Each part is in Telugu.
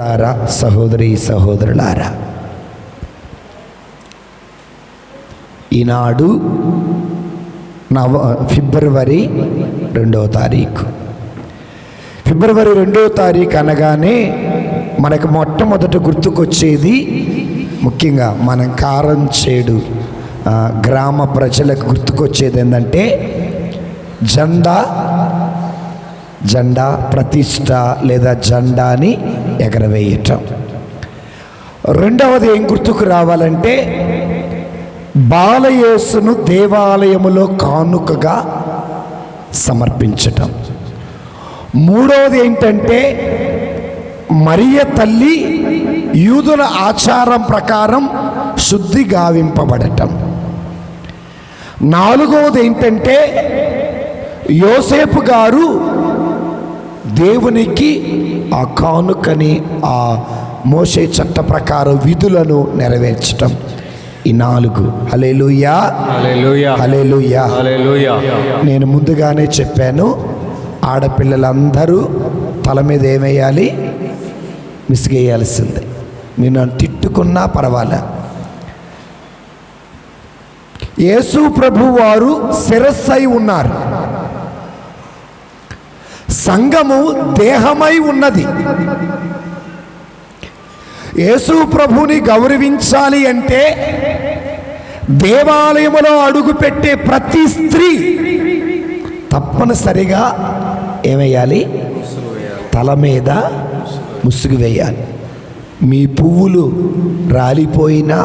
లారా సహోదరి సహోదరులారా, ఈనాడు ఫిబ్రవరి 2వ తారీఖు. ఫిబ్రవరి 2వ తారీఖు అనగానే మనకు మొట్టమొదట గుర్తుకొచ్చేది, ముఖ్యంగా మనం కారంచేడు గ్రామ ప్రజలకు గుర్తుకొచ్చేది ఏంటంటే జెండా ప్రతిష్ట లేదా జెండాని ఎగరవేయటం. రెండవది ఏం గుర్తుకు రావాలంటే బాలయేసును దేవాలయములో కానుకగా సమర్పించటం. మూడవది ఏంటంటే మరియ తల్లి యూదుల ఆచారం ప్రకారం శుద్ధి గావింపబడటం. నాలుగవది ఏంటంటే యోసేపు గారు దేవునికి ఆ కానుకని, ఆ మోషే చట్ట ప్రకారం విధులను నెరవేర్చటం. ఈ 4. హల్లెలూయా, హల్లెలూయా, హల్లెలూయా, హల్లెలూయా. నేను ముందుగానే చెప్పాను, ఆడపిల్లలందరూ తల మీద ఏమేయాలి? విసిగేయాల్సిందే. మీరు నన్ను తిట్టుకున్నా పర్వాలే. యేసు ప్రభు వారు శిరస్సై ఉన్నారు, సంఘము దేహమై ఉన్నది. యేసు ప్రభుని గౌరవించాలి అంటే దేవాలయములో అడుగుపెట్టే ప్రతి స్త్రీ తప్పనిసరిగా ఏమేయాలి? తల మీద ముసుగు వేయాలి. మీ పువ్వులు రాలిపోయినా,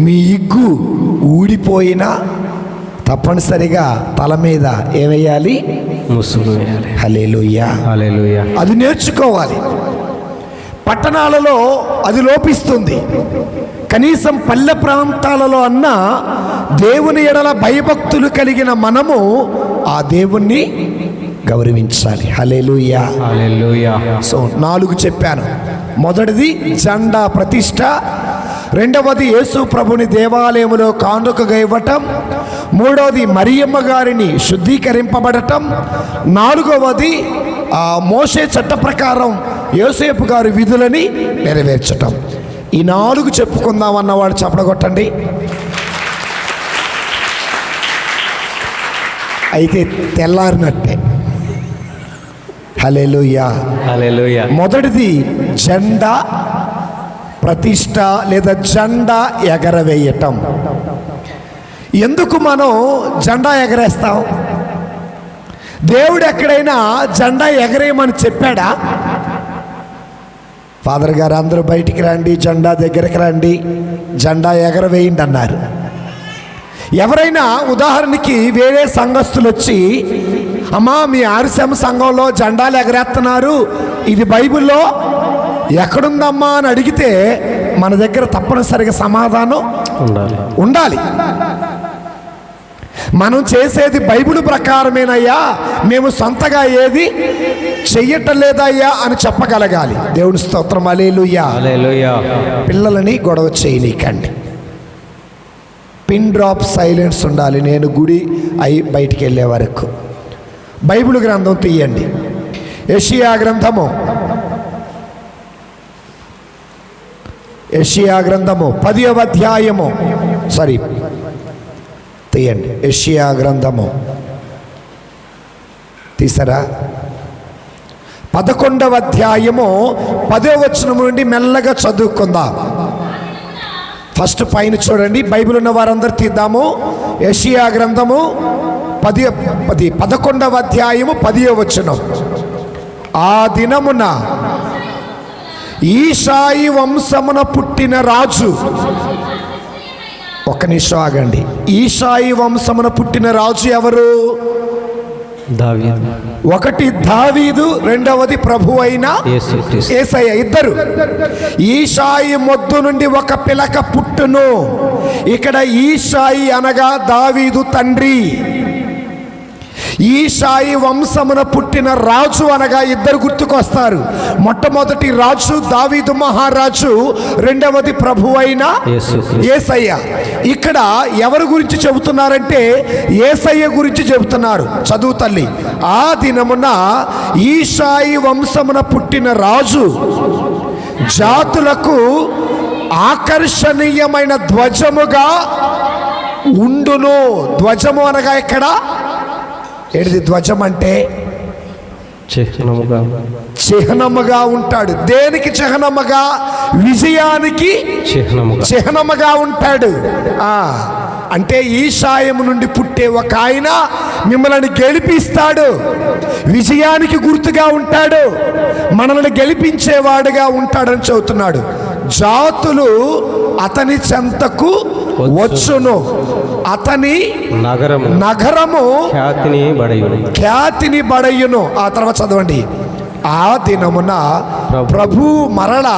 మీ ఇగ్గు ఊడిపోయినా తప్పనిసరిగా తల మీద ఏమేయాలి? ముసుగు వేయాలి. హల్లెలూయా, హల్లెలూయా. అది నేర్చుకోవాలి. పట్టణాలలో అది లోపిస్తుంది. కనీసం పల్లె ప్రాంతాలలో అన్నా దేవుని ఎడల భయభక్తులు కలిగిన మనము ఆ దేవుణ్ణి గౌరవించాలి. హల్లెలూయా, హల్లెలూయా. సో 4 చెప్పాను. మొదటిది జెండా ప్రతిష్ట, రెండవది యేసు ప్రభుని దేవాలయములో కానుకగా ఇవ్వటం, మూడవది మరియమ్మ గారిని శుద్ధీకరింపబడటం, 4వది మోషే చట్ట ప్రకారం యోసేపు గారి విధులని నెరవేర్చటం. ఈ 4 చెప్పుకుందాం అన్నవాడు చప్పడగొట్టండి. అయితే తెల్లారినట్టే. హల్లెలూయా, హల్లెలూయా. మొదటిది జెండా ప్రతిష్ట లేదా జెండా ఎగరవేయటం. ఎందుకు మనం జెండా ఎగరేస్తాం? దేవుడు ఎక్కడైనా జెండా ఎగరేయమని చెప్పాడా? ఫాదర్ గారు అందరూ బయటికి రండి, జెండా దగ్గరికి రండి, జెండా ఎగరవేయండి అన్నారు. ఎవరైనా ఉదాహరణకి వేరే సంఘస్థులు వచ్చి, అమ్మా మీ ఆర్సెం సంఘంలో జెండాలు ఎగరేస్తున్నారు, ఇది బైబిల్లో ఎక్కడుందమ్మా అని అడిగితే మన దగ్గర తప్పనిసరిగా సమాధానం ఉండాలి. మనం చేసేది బైబిల్ ప్రకారమేనయ్యా, మేము సొంతగా ఏది చెయ్యటం లేదయ్యా అని చెప్పగలగాలి. దేవుని స్తోత్రం, హల్లెలూయా, హల్లెలూయా. పిల్లలని గొడవ చేయనీకండి. పిన్ డ్రాప్ సైలెన్స్ ఉండాలి. నేను గుడి అయి బయటికి వెళ్ళే వరకు బైబిల్ గ్రంథం తీయండి. యెషయా గ్రంథము 10వ అధ్యాయము, తీయండి. యెషయా గ్రంథము తీసారా? 11వ అధ్యాయము 10వ వచనం నుండి మెల్లగా చదువుకుందాం. ఫస్ట్ పైన చూడండి. బైబిల్ ఉన్న వారందరూ తీద్దాము. యెషయా గ్రంథము 11వ అధ్యాయము 10వ వచనం. ఆ దినమున ఈశాయి వంశమున పుట్టిన రాజు, ఒక్క నిమిషం ఆగండి. ఈశాయి వంశమున పుట్టిన రాజు ఎవరు? దావీదు. ఒకటి దావీదు, రెండవది ప్రభు అయిన యేసయ్య. ఇద్దరు. ఈశాయి మొద్దు నుండి ఒక పిలక పుట్టును. ఇక్కడ ఈశాయి అనగా దావీదు తండ్రి. ఈషాయి వంశమున పుట్టిన రాజు అనగా ఇద్దరు గుర్తుకొస్తారు. మొట్టమొదటి రాజు దావీదు మహారాజు, రెండవది ప్రభు అయిన యేసయ్య. ఇక్కడ ఎవరి గురించి చెబుతున్నారంటే యేసయ్య గురించి చెబుతున్నారు. చదువు తల్లి. ఆ దినమున ఈషాయి వంశమున పుట్టిన రాజు జాతులకు ఆకర్షణీయమైన ధ్వజముగా ఉండును. ధ్వజము అనగా ఇక్కడ ఏది ధ్వజం అంటే చిహ్నముగా ఉంటాడు. దేనికి చిహ్నముగా? విజయానికి చిహ్నముగా ఉంటాడు. అంటే ఈషాయము నుండి పుట్టే ఒక ఆయన మిమ్మల్ని గెలిపిస్తాడు, విజయానికి గుర్తుగా ఉంటాడు, మనల్ని గెలిపించేవాడుగా ఉంటాడని చెబుతున్నాడు. జాతులు అతని చెంతకు వచ్చును, అతని నగరము ఖ్యాతిని బడయును. ఆ తర్వాత చదవండి. ఆ దినమున ప్రభు మరల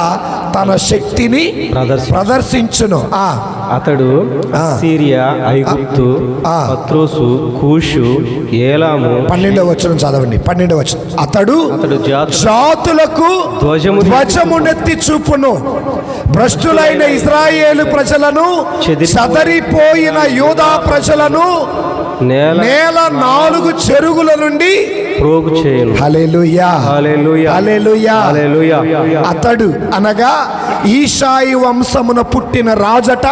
తన శక్తిని ప్రదర్శించును. అతడు సిరియా, ఐగుప్తు, పత్రోసు, కూషు, ఏలాము. 12వ వచనం చదవండి. 12వ వచనం. అతడు జాతులకు ధ్వజమునెత్తి చూపును, భ్రష్టులైన ఇశ్రాయేలు ప్రజలను, చెదరిపోయిన యూదా ప్రజలను నేల 4 చెరుగుల నుండి ప్రోగు చేయును. హల్లెలూయా, హల్లెలూయా, హల్లెలూయా, హల్లెలూయా. అతడు అనగా ఈషాయి వంశమున పుట్టిన రాజట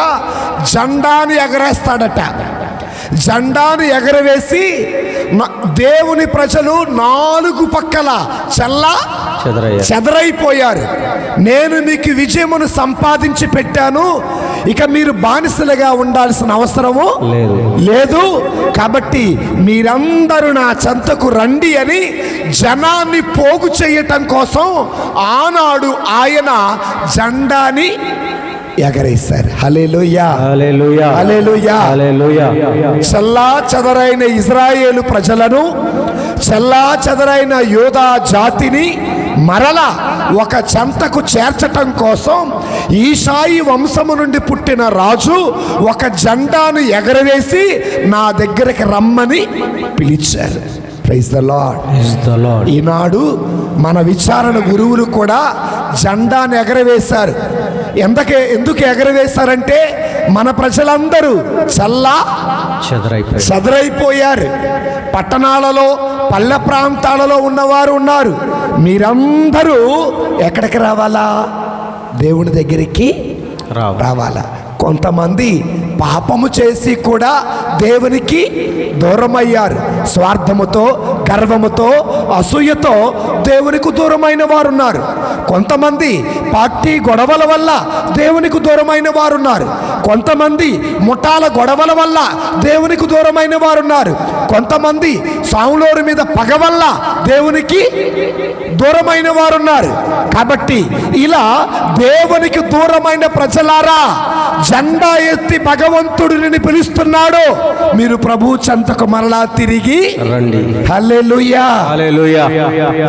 జెండాను ఎగరేస్తాడట. జెండాను ఎగరవేసి దేవుని ప్రజలు 4 పక్కల చెదరైపోయారు. నేను మీకు విజయమును సంపాదించి పెట్టాను, ఇక మీరు బానిసలుగా ఉండాల్సిన అవసరము లేదు, కాబట్టి మీరందరూ నా చెంతకు రండి అని జనాన్ని పోగు చేయటం కోసం ఆనాడు ఆయన జెండాని ఎగరేశారు. హల్లెలూయా, హల్లెలూయా, హల్లెలూయా, హల్లెలూయా. చల్లా చెదరైన ఇశ్రాయేలు ప్రజలను, చల్లా చెదరైన యూదా జాతిని మరల ఒక చెంతకు చేర్చటం కోసం ఈషాయి వంశము నుండి పుట్టిన రాజు ఒక జెండాను ఎగరవేసి నా దగ్గరికి రమ్మని పిలిచారు. Praise the lord. ఈనాడు మన విచారణ గురువులు కూడా జెండాను ఎగరవేశారు. ఎందుకు ఎగరవేశారంటే మన ప్రజలందరూ చెదరైపోయారు. పట్టణాలలో, పల్లె ప్రాంతాలలో ఉన్నవారు ఉన్నారు. మీరందరూ ఎక్కడికి రావాలా? దేవుని దగ్గరికి రావాలా. కొంతమంది పాపము చేసి కూడా దేవునికి దూరమయ్యారు. స్వార్థముతో, గర్వముతో, అసూయతో దేవునికి దూరమైన వారు ఉన్నారు. కొంతమంది పార్టీ గొడవల వల్ల దేవునికి దూరమైన వారు ఉన్నారు. కొంతమంది ముఠాల గొడవల వల్ల దేవునికి దూరమైన వారు ఉన్నారు. కొంతమంది సాములోరు మీద పగ వల్ల దేవునికి దూరమైన వారు ఉన్నారు. కాబట్టి ఇలా దేవునికి దూరమైన ప్రజలారా, జెండా ఎత్తి భగవంతుడిని పిలుస్తున్నాడు. మీరు ప్రభు చెంతకు మరలా తిరిగి రండి. హల్లెలూయా, హల్లెలూయా.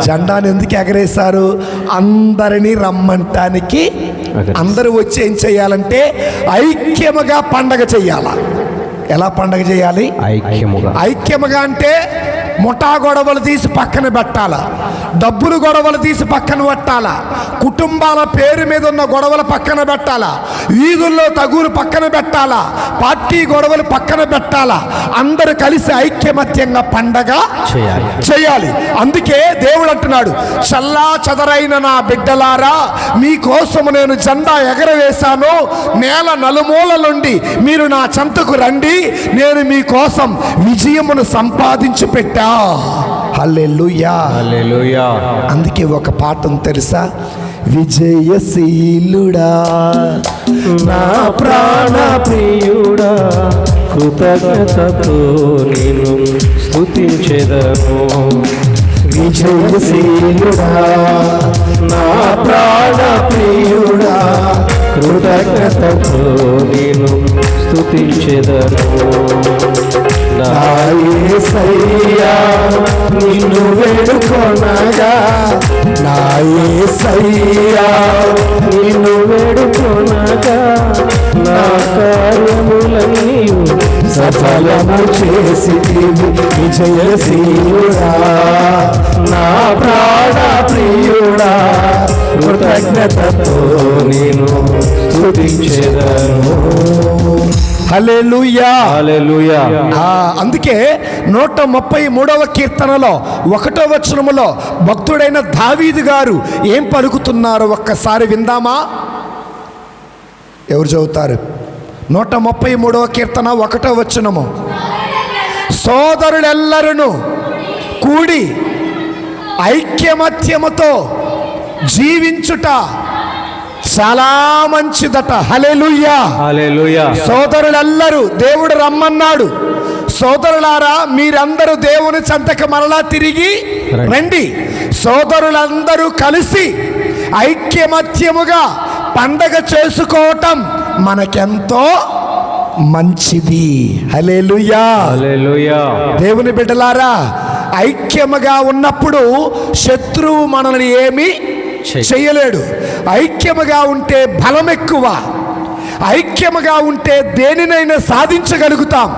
జెండాను ఎందుకు ఎగరేశారు? అందరినీ రమ్మంటానికి. అందరూ వచ్చి ఏం చేయాలంటే ఐక్యముగా పండగ చెయ్యాల. ఎలా పండగ చేయాలి? ఐక్యముగా అంటే ముఠా గొడవలు తీసి పక్కన పెట్టాలా, డబ్బులు గొడవలు తీసి పక్కన పెట్టాలా, కుటుంబాల పేరు మీద ఉన్న గొడవలు పక్కన పెట్టాలా, వీధుల్లో తగులు పక్కన పెట్టాలా, పార్టీ గొడవలు పక్కన పెట్టాలా. అందరూ కలిసి ఐక్యమత్యంగా పండగ చేయాలి. అందుకే దేవుడు అంటున్నాడు, చల్లా చెదరైన నా బిడ్డలారా, మీకోసము నేను జెండా ఎగరవేశాను. నేల నలుమూల నుండి మీరు నా చెంతకు రండి, నేను మీకోసం విజయమును సంపాదించి పెట్టా. హల్లెలూయా, హల్లెలూయా. అందుకే ఒక పాఠం తెలుసా? విజయశీలుడా నా ప్రాణ ప్రియుడా, కృతజ్ఞతతో నిన్ను స్తుతించెదను. విజయశీలుడా నా ప్రాణ ప్రియుడా, కృతజ్ఞతతో నిన్ను స్తుతించెదను. నా యేసయ్యా నిన్ను వేడుకొనగా, నా యేసయ్యా నిన్ను వేడుకొనగా, నా కార్యములన్నీ సఫలము చేసి విజయశీలుడా, నా ప్రాణ ప్రియుడా, కృతజ్ఞతతో నేను స్తుతించెదను. హల్లెలూయా. హల్లెలూయా. అందుకే 133వ కీర్తనలో 1వ వచనములో భక్తుడైన దావీదు గారు ఏం పలుకుతున్నారో ఒక్కసారి విందామా? ఎవరు చదువుతారు? 133వ కీర్తన 1వ వచనము. సోదరులెల్లరూ కూడి ఐక్యమత్యముతో జీవించుట చాలా మంచిదట. హల్లెలూయా. హల్లెలూయా. సోదరులెల్లరూ, దేవుడు రమ్మన్నాడు, సోదరులారా మీరందరూ దేవుని చెంతకు మరలా తిరిగి రండి. సోదరులందరూ కలిసి ఐక్యమత్యముగా పండగ చేసుకోవటం మనకెంతో మంచిది. హల్లెలూయా. హల్లెలూయా. దేవుని బిడ్డలారా, ఐక్యముగా ఉన్నప్పుడు శత్రువు మనల్ని ఏమీ చెయ్యలేడు. ఐక్యముగా ఉంటే బలం ఎక్కువ. ఐక్యముగా ఉంటే దేనినైనా సాధించగలుగుతాం.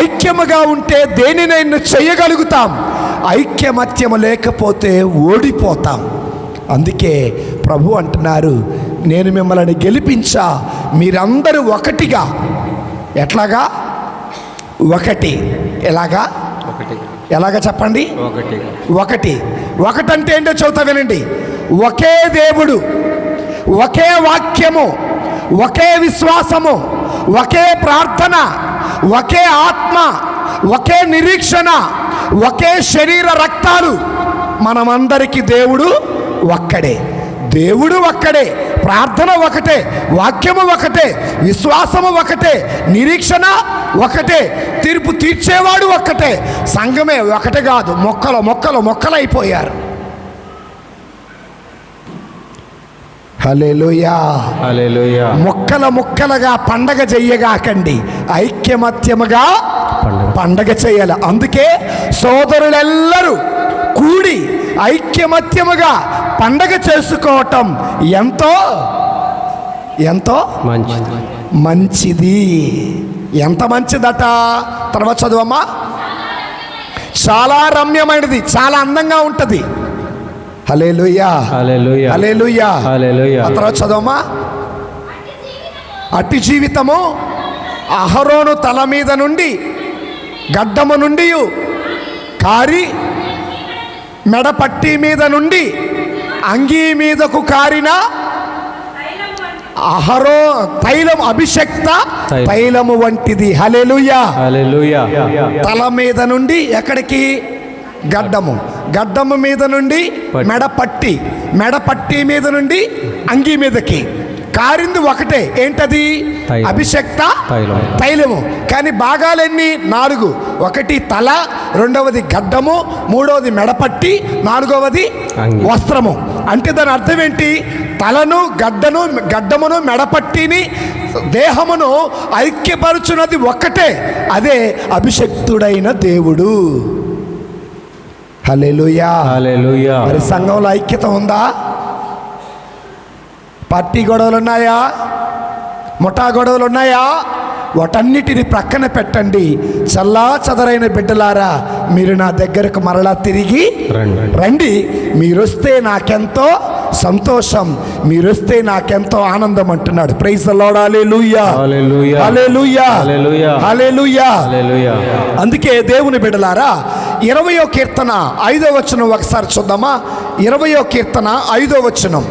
ఐక్యముగా ఉంటే దేనినైనా చేయగలుగుతాం. ఐక్యమత్యము లేకపోతే ఓడిపోతాం. అందుకే ప్రభు అంటున్నారు, నేను మిమ్మల్ని గెలిపించా, మీరందరూ ఒకటిగా. ఎట్లాగా? ఒకటి. ఎలాగా? ఎలాగా చెప్పండి? ఒకటంటే ఏంటో చెబుతా వినండి. ఒకే దేవుడు, ఒకే వాక్యము, ఒకే విశ్వాసము, ఒకే ప్రార్థన, ఒకే ఆత్మ, ఒకే నిరీక్షణ, ఒకే శరీర రక్తాలు. మనమందరికీ దేవుడు ఒక్కడే. దేవుడు ఒక్కడే, ప్రార్థన ఒకటే, వాక్యము ఒకటే, విశ్వాసము ఒకటే, నిరీక్షణ ఒకటే, తీర్పు తీర్చేవాడు ఒక్కటే. సంఘమే ఒకటే కాదు, మొక్కలైపోయారు. హల్లెలూయా. హల్లెలూయా. ముక్కలుగా పండగ చెయ్యగాకండి, ఐక్యమత్యముగా పండగ చేయాలి. అందుకే సోదరులెల్లరూ కూడి ఐక్యమత్యముగా పండగ చేసుకోవటం ఎంతో ఎంతో మంచిది. ఎంత మంచిదట? తర్వాత చదువమ్మా. చాలా రమ్యమైనది, చాలా అందంగా ఉంటుంది. హల్లెలూయా. హల్లెలూయా. హల్లెలూయా. హల్లెలూయా. తర్వాత చదవమ్మా. అట్టి జీవితము అహరోను తల మీద నుండి గడ్డము నుండి కారి మెడపట్టి మీద నుండి అంగీ మీదకు కారిన తైలం అభిషక్త తైలము వంటిది. హల్లెలూయా. హల్లెలూయా. తల మీద నుండి ఎక్కడికి? గడ్డము మీద నుండి మెడపట్టి మీద నుండి అంగీ మీదకి కారింది ఒకటే. ఏంటది? అభిషక్త తైలము. కానీ భాగాలెన్ని? 4. ఒకటి తల, రెండవది గడ్డము, మూడవది మెడపట్టి, నాలుగవది వస్త్రము. అంటే దాని అర్థం ఏంటి? తలను, గడ్డమును, మెడపట్టిని, దేహమును ఐక్యపరుచున్నది ఒక్కటే. అదే అభిషక్తుడైన దేవుడు. హల్లెలూయా. హల్లెలూయా. మరి సంఘంలో ఐక్యత ఉందా? పార్టీ గొడవలు ఉన్నాయా? ముఠా గొడవలు ఉన్నాయా? వాటన్నిటిని ప్రక్కన పెట్టండి. చల్లా చదరైన బిడ్డలారా, మీరు నా దగ్గరకు మరలా తిరిగి రండి. మీరొస్తే నాకెంతో సంతోషం, మీరొస్తే నాకెంతో ఆనందం అంటున్నాడు. Praise the lord. Hallelujah. Hallelujah. Hallelujah. Hallelujah. అందుకే దేవుని బిడ్డలారా, 20వ కీర్తన 5వ వచనం ఒకసారి చూద్దామా? 20వ కీర్తన 5వ వచనం.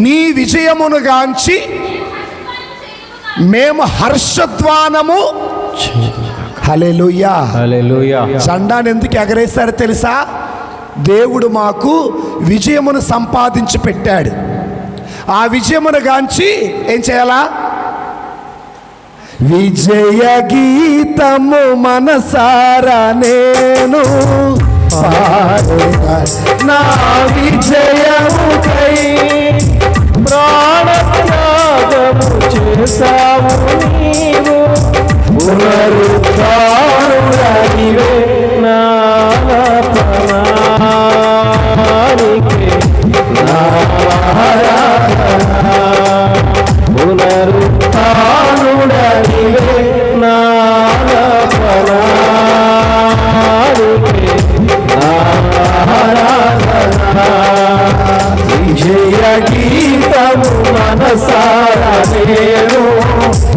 నీ విజయమును గాంచి మేము హర్షధ్వానము. హల్లెలూయా. హల్లెలూయా. జెండాను ఎందుకు ఎగరేశారు తెలుసా? దేవుడు మాకు విజయమును సంపాదించి పెట్టాడు. ఆ విజయమును గాంచి ఏం చేయాలా? విజయ గీతము మనసారా నేను పాడేదా, నా విజయముకై ప్రాణత్యాగము చేసావు నీవు, పునరుద్ధారుడనివే నా ప్రాణానికే నా ఆరాధన. పునరుద్ధారుడనివే విజయ గీతము మనసారా నేను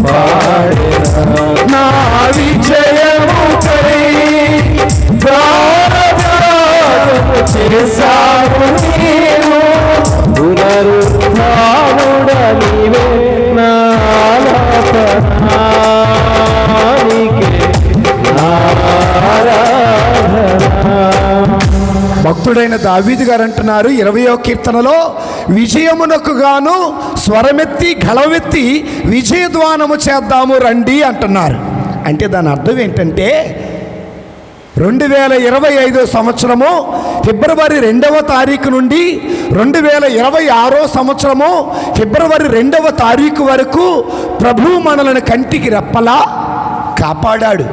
పాడెదా. నా విజయముకై ప్రాణత్యాగము చేశావు నీవు, పునరుద్ధానుడ నీవే నా ఆలాపనానికే ఆరాధన. భక్తుడైన దావీదు గారు అంటున్నారు 20వ కీర్తనలో, విజయమునకు గాను స్వరమెత్తి గళవెత్తి విజయధ్వానము చేద్దాము రండి అంటున్నారు. అంటే దాని అర్థం ఏంటంటే 2025 సంవత్సరము ఫిబ్రవరి 2వ తారీఖు నుండి 2026 సంవత్సరము ఫిబ్రవరి 2వ తారీఖు వరకు ప్రభువు మనలను కంటికి రెప్పలా కాపాడాడు.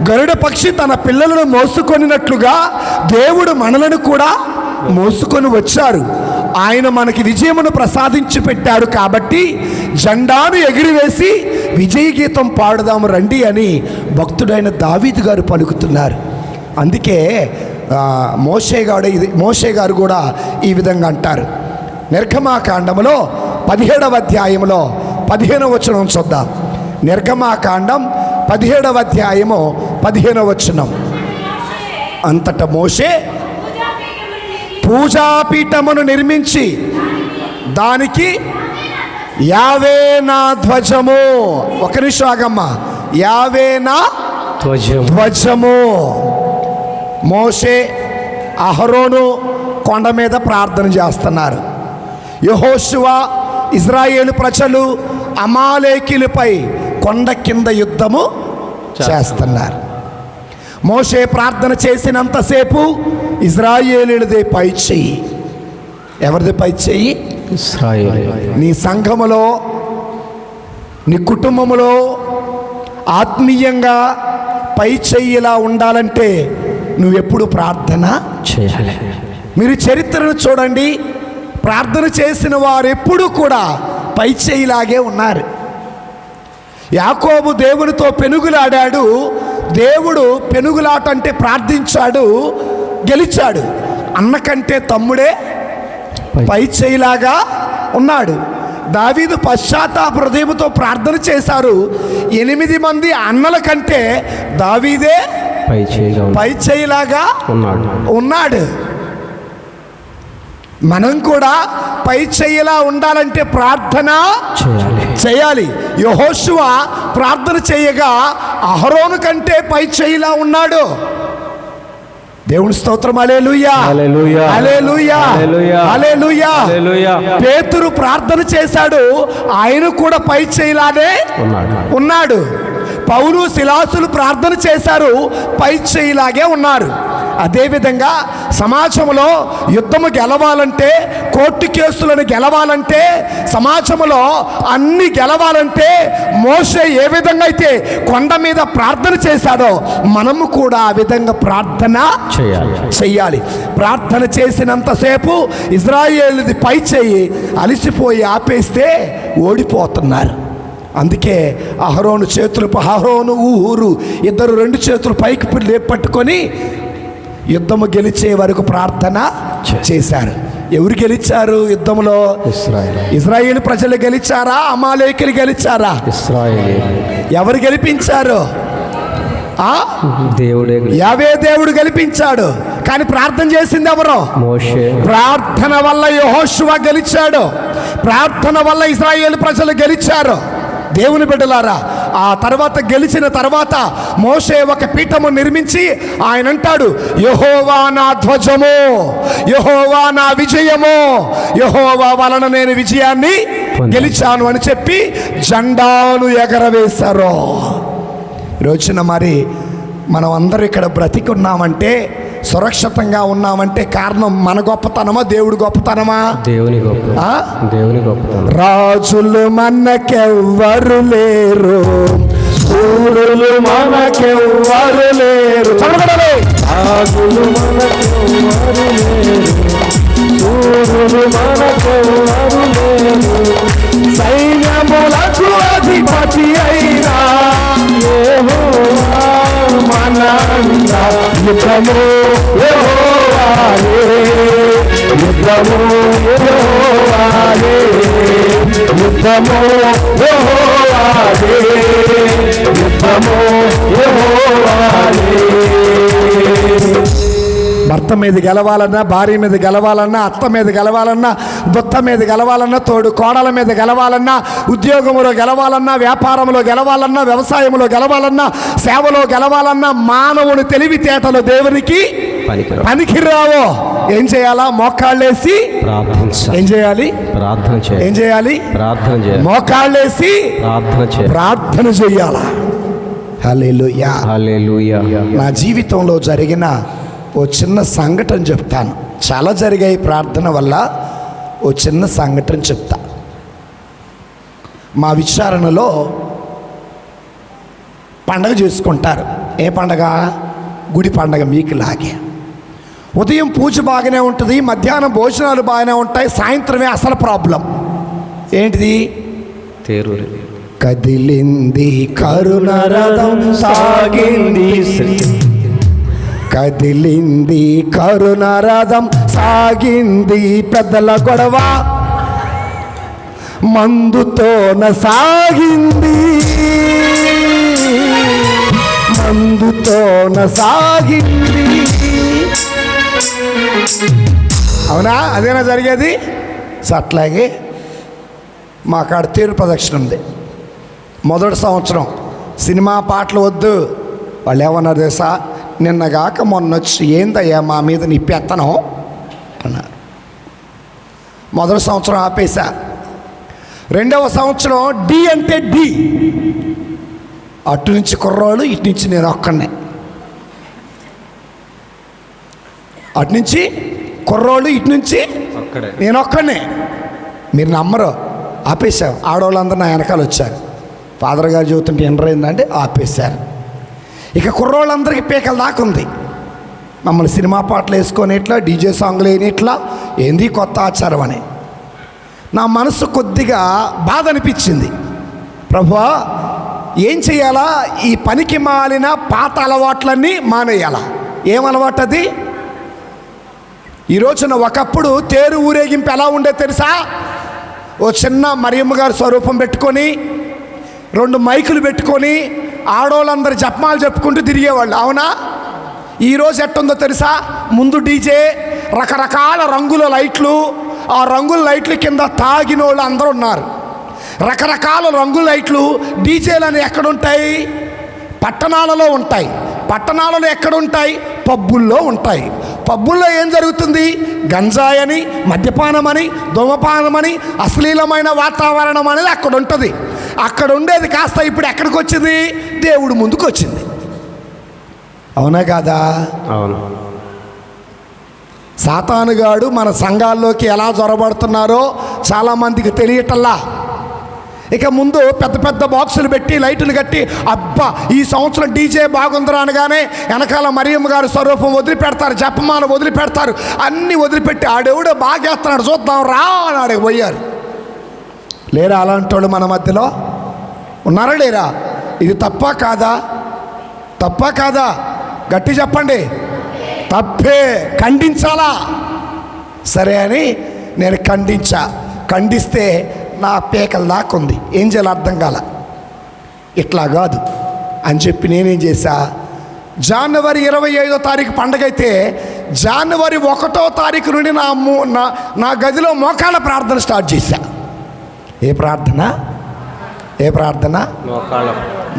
గరుడ పక్షి తన పిల్లలను మోసుకొనినట్లుగా దేవుడు మనలను కూడా మోసుకొని వచ్చారు. ఆయన మనకి విజయమును ప్రసాదించి పెట్టాడు. కాబట్టి జెండాను ఎగిరివేసి విజయ గీతం పాడుదాము రండి అని భక్తుడైన దావీదు గారు పలుకుతున్నారు. అందుకే మోషే గారు కూడా ఈ విధంగా అంటారు. నిర్గమాకాండములో 17వ అధ్యాయంలో 15వ వచనం చూద్దాం. నిర్గమాకాండం 17వ అధ్యాయము 15వ వచనం. అంతట మోషే పూజాపీఠమును నిర్మించి దానికి యావే నా ధ్వజము, ఒక నిమిషం ఆగమ్మ, యావే నా ధ్వజము. మోషే అహరోను కొండ మీద ప్రార్థన చేస్తున్నారు. యెహోషువ ఇజ్రాయేలు ప్రజలు అమాలేకీలపై కొండ కింద యుద్ధము చేస్తున్నారు. మోషే ప్రార్థన చేసినంతసేపు ఇజ్రాయేలీలదే పై చెయ్యి. ఎవరిది పై చెయ్యి? నీ సంఘములో, నీ కుటుంబములో ఆత్మీయంగా పై చెయ్యిలా ఉండాలంటే నువ్వెప్పుడు ప్రార్థన చేయాలి. మీరు చరిత్రను చూడండి, ప్రార్థన చేసిన వారు ఎప్పుడూ కూడా పై చెయ్యిలాగే ఉన్నారు. యాకోబు దేవునితో పెనుగులాడాడు. దేవుడు పెనుగులాట అంటే ప్రార్థించాడు, గెలిచాడు. అన్నకంటే తమ్ముడే పై చేయిలాగా ఉన్నాడు. దావీదు పశ్చాత్తాప హృదయంతో ప్రార్థన చేశారు. 8 మంది అన్నల కంటే దావీదే పై చేయిలాగా ఉన్నాడు. మనం కూడా పై చెయ్యిలా ఉండాలంటే ప్రార్థన చేయాలి. యెహోషువ ప్రార్థన చేయగా అహరోను కంటే పై చెయ్యిలా ఉన్నాడు. దేవుని స్తోత్రం. హల్లెలూయా, హల్లెలూయా, హల్లెలూయా, హల్లెలూయా. పేతురు ప్రార్థన చేశాడు, ఆయన కూడా పై చెయ్యిలానే ఉన్నాడు. పౌలు శిలాసులు ప్రార్థన చేశారు, పై చెయ్యిలాగే ఉన్నారు. అదేవిధంగా సమాజంలో యుద్ధము గెలవాలంటే, కోర్టు కేసులను గెలవాలంటే, సమాజంలో అన్ని గెలవాలంటే మోషే ఏ విధంగా అయితే కొండ మీద ప్రార్థన చేశాడో మనము కూడా ఆ విధంగా ప్రార్థన చెయ్యాలి. ప్రార్థన చేసినంతసేపు ఇజ్రాయేలుది పై చెయ్యి అలిసిపోయి ఆపేస్తే ఓడిపోతున్నారు. అందుకే అహరోను చేతులు, అహరోను ఊరు ఇద్దరు 2 చేతులు పైకి పట్టుకొని యుద్ధము గెలిచే వరకు ప్రార్థన చేశారు. ఎవరు గెలిచారు యుద్ధంలో? ఇజ్రాయేలు ప్రజలు గెలిచారా? అమాలేకీలు గెలిచారా? ఎవరు గెలిపించారు? యావే దేవుడు గెలిపించాడు. కానీ ప్రార్థన చేసింది ఎవరు? మోషే. ప్రార్థన వల్ల యెహోషువ గెలిచాడు. ప్రార్థన వల్ల ఇజ్రాయేలు ప్రజలు గెలిచారు. దేవుని బిడ్డలారా, ఆ తర్వాత గెలిచిన తర్వాత మోషే ఒక పీఠము నిర్మించి ఆయన అంటాడు, యెహోవా నా ధ్వజము, యెహోవా నా విజయము, యెహోవా వలన నేను విజయాన్ని గెలిచాను అని చెప్పి జెండాను ఎగరవేశారు. రోజున మరి మనం అందరూ ఇక్కడ బ్రతికున్నామంటే, సురక్షితంగా ఉన్నామంటే కారణం మన గొప్పతనమా దేవుడి గొప్పతనమా? దేవుని గొప్పతనం. రాజులు మనకెవ్వరు లేరు, సూరులు మనకెవ్వరు లేరు, రాజులు మనకెవ్వరు లేరు, సూరులు మనకెవ్వరు లేరు, సైన్యములకు అధిపతి అయినా యెహోవా మనంద. యుద్ధము యెహోవాయే, యుద్ధము యెహోవాయే. యుద్ధము యెహోవాదే, యుద్ధము యెహోవాదే. భర్త మీద గెలవాలన్నా, భార్య మీద గెలవాలన్నా, అత్త మీద గెలవాలన్నా, భర్త మీద గెలవాలన్నా, తోడు కోడల మీద గెలవాలన్నా, ఉద్యోగంలో గెలవాలన్నా, వ్యాపారంలో గెలవాలన్నా, వ్యవసాయంలో గెలవాలన్నా, సేవలో గెలవాలన్నా, మానవుని తెలివితేటలు దేవునికి పనికిరావో. ఏం చేయాలా? మోకాళ్ళేసి ప్రార్థించాలి. ఏం చేయాలి? ప్రార్థన చేయాలి. ఏం చేయాలి? ప్రార్థన చేయాలి. మోకాళ్ళేసి ప్రార్థన చేయాలి. ప్రార్థన చేయాలా. హల్లెలూయా. హల్లెలూయా. నా జీవితంలో జరిగిన ఓ చిన్న సంఘటన చెప్తాను. చాలా జరిగాయి ప్రార్థన వల్ల. ఓ చిన్న సంఘటన చెప్తా. మా విచారణలో పండగ చేసుకుంటారు. ఏ పండగ? గుడి పండగ. మీకు లాగే ఉదయం పూజ బాగానే ఉంటుంది, మధ్యాహ్నం భోజనాలు బాగానే ఉంటాయి, సాయంత్రమే అసలు ప్రాబ్లం. ఏంటిది? తేరు కదిలింది కరుణరథం సాగింది, కదిలింది కరుణరథం సాగింది, పెద్దల గొడవ మందుతోన సాగింది, మందుతోన సాగింది. అవునా? అదేనా జరిగేది? సో అట్లాగే మా కాడ తేరు ప్రదక్షిణ ఉంది. మొదటి సంవత్సరం సినిమా పాటలు వద్దు. వాళ్ళు ఏమన్నారు తెలుసా? నిన్నగాక మొన్న వచ్చి ఏందయ్యా మా మీద నీ పెత్తనం అన్నారు. మొదటి సంవత్సరం ఆపేశా. రెండవ సంవత్సరం డి అంటే డి. అటు నుంచి కుర్రోళ్ళు, ఇటు నుంచి నేను ఒక్కనే. అటు నుంచి కుర్రోళ్ళు, ఇటు నుంచి నేను ఒక్కనే. మీరు నమ్మరు, ఆపేశారు. ఆడవాళ్ళందరూ నా వెనకాల వచ్చారు. ఫాదర్ గారు చెబుతుంటే ఎంటర్ అయిందంటే ఆపేశారు. ఇక కుర్రోళ్ళందరికీ పీకల దాకా ఉంది. మమ్మల్ని సినిమా పాటలు వేసుకొని ఇట్లా, డీజే సాంగ్లు వేయని ఇట్లా, ఏంది కొత్త ఆచారం అని. నా మనసు కొద్దిగా బాధ అనిపించింది. ప్రభువా, ఏం చేయాలా? ఈ పనికి మాలిన పాత అలవాట్లన్నీ మానేయాలా? ఏం అలవాటు అది? ఈ రోజున ఒకప్పుడు తేరు ఊరేగింపు ఎలా ఉండే తెలుసా? ఓ చిన్న మరియమ్మ గారి స్వరూపం పెట్టుకొని, 2 మైకులు పెట్టుకొని ఆడోళ్ళందరూ జపమాలు చెప్పుకుంటూ తిరిగేవాళ్ళు. అవునా? ఈరోజు ఎట్టుందో తెలుసా? ముందు డీజే, రకరకాల రంగుల లైట్లు, ఆ రంగుల లైట్ల కింద తాగిన వాళ్ళు అందరూ ఉన్నారు. రకరకాల రంగుల లైట్లు, డీజేలని ఎక్కడుంటాయి? పట్టణాలలో ఉంటాయి. పట్టణాలలో ఎక్కడుంటాయి? పబ్బుల్లో ఉంటాయి. పబ్బుల్లో ఏం జరుగుతుంది? గంజాయని, మద్యపానమని, ధూమపానమని, అశ్లీలమైన వాతావరణం అనేది అక్కడ ఉంటుంది. అక్కడ ఉండేది కాస్త ఇప్పుడు ఎక్కడికి వచ్చింది? దేవుడు ముందుకు వచ్చింది. అవునా కాదా? అవును. సాతానుగాడు మన సంఘాల్లోకి ఎలా జొరబడుతున్నారో చాలామందికి తెలియటల్లా. ఇక ముందు పెద్ద పెద్ద బాక్సులు పెట్టి, లైట్లు కట్టి, అబ్బా ఈ సంవత్సరం డీజే బాగుందిరా అనగానే వెనకాల మరియమ్మ గారి స్వరూపం వదిలిపెడతారు, జపమాల వదిలిపెడతారు, అన్నీ వదిలిపెట్టి ఆడెవడో బాగేస్తున్నాడు చూద్దాం రా అని ఆడికి పోయారు. లేరా అలాంటి వాళ్ళు మన మధ్యలో? ఉన్నారా లేరా? ఇది తప్పా కాదా? తప్పా కాదా? గట్టి చెప్పండి. తప్పే. ఖండించాలా? సరే అని నేను ఖండిస్తే నా పేకల దాకుంది. ఏం చేయాలి అర్థం కాల. ఇట్లా కాదు అని చెప్పి నేనేం చేశా? జనవరి 25వ తారీఖు పండగ అయితే జనవరి 1వ తారీఖు నుండి నా గదిలో మోకాళ్ళ ప్రార్థన స్టార్ట్ చేశా. ఏ ప్రార్థన?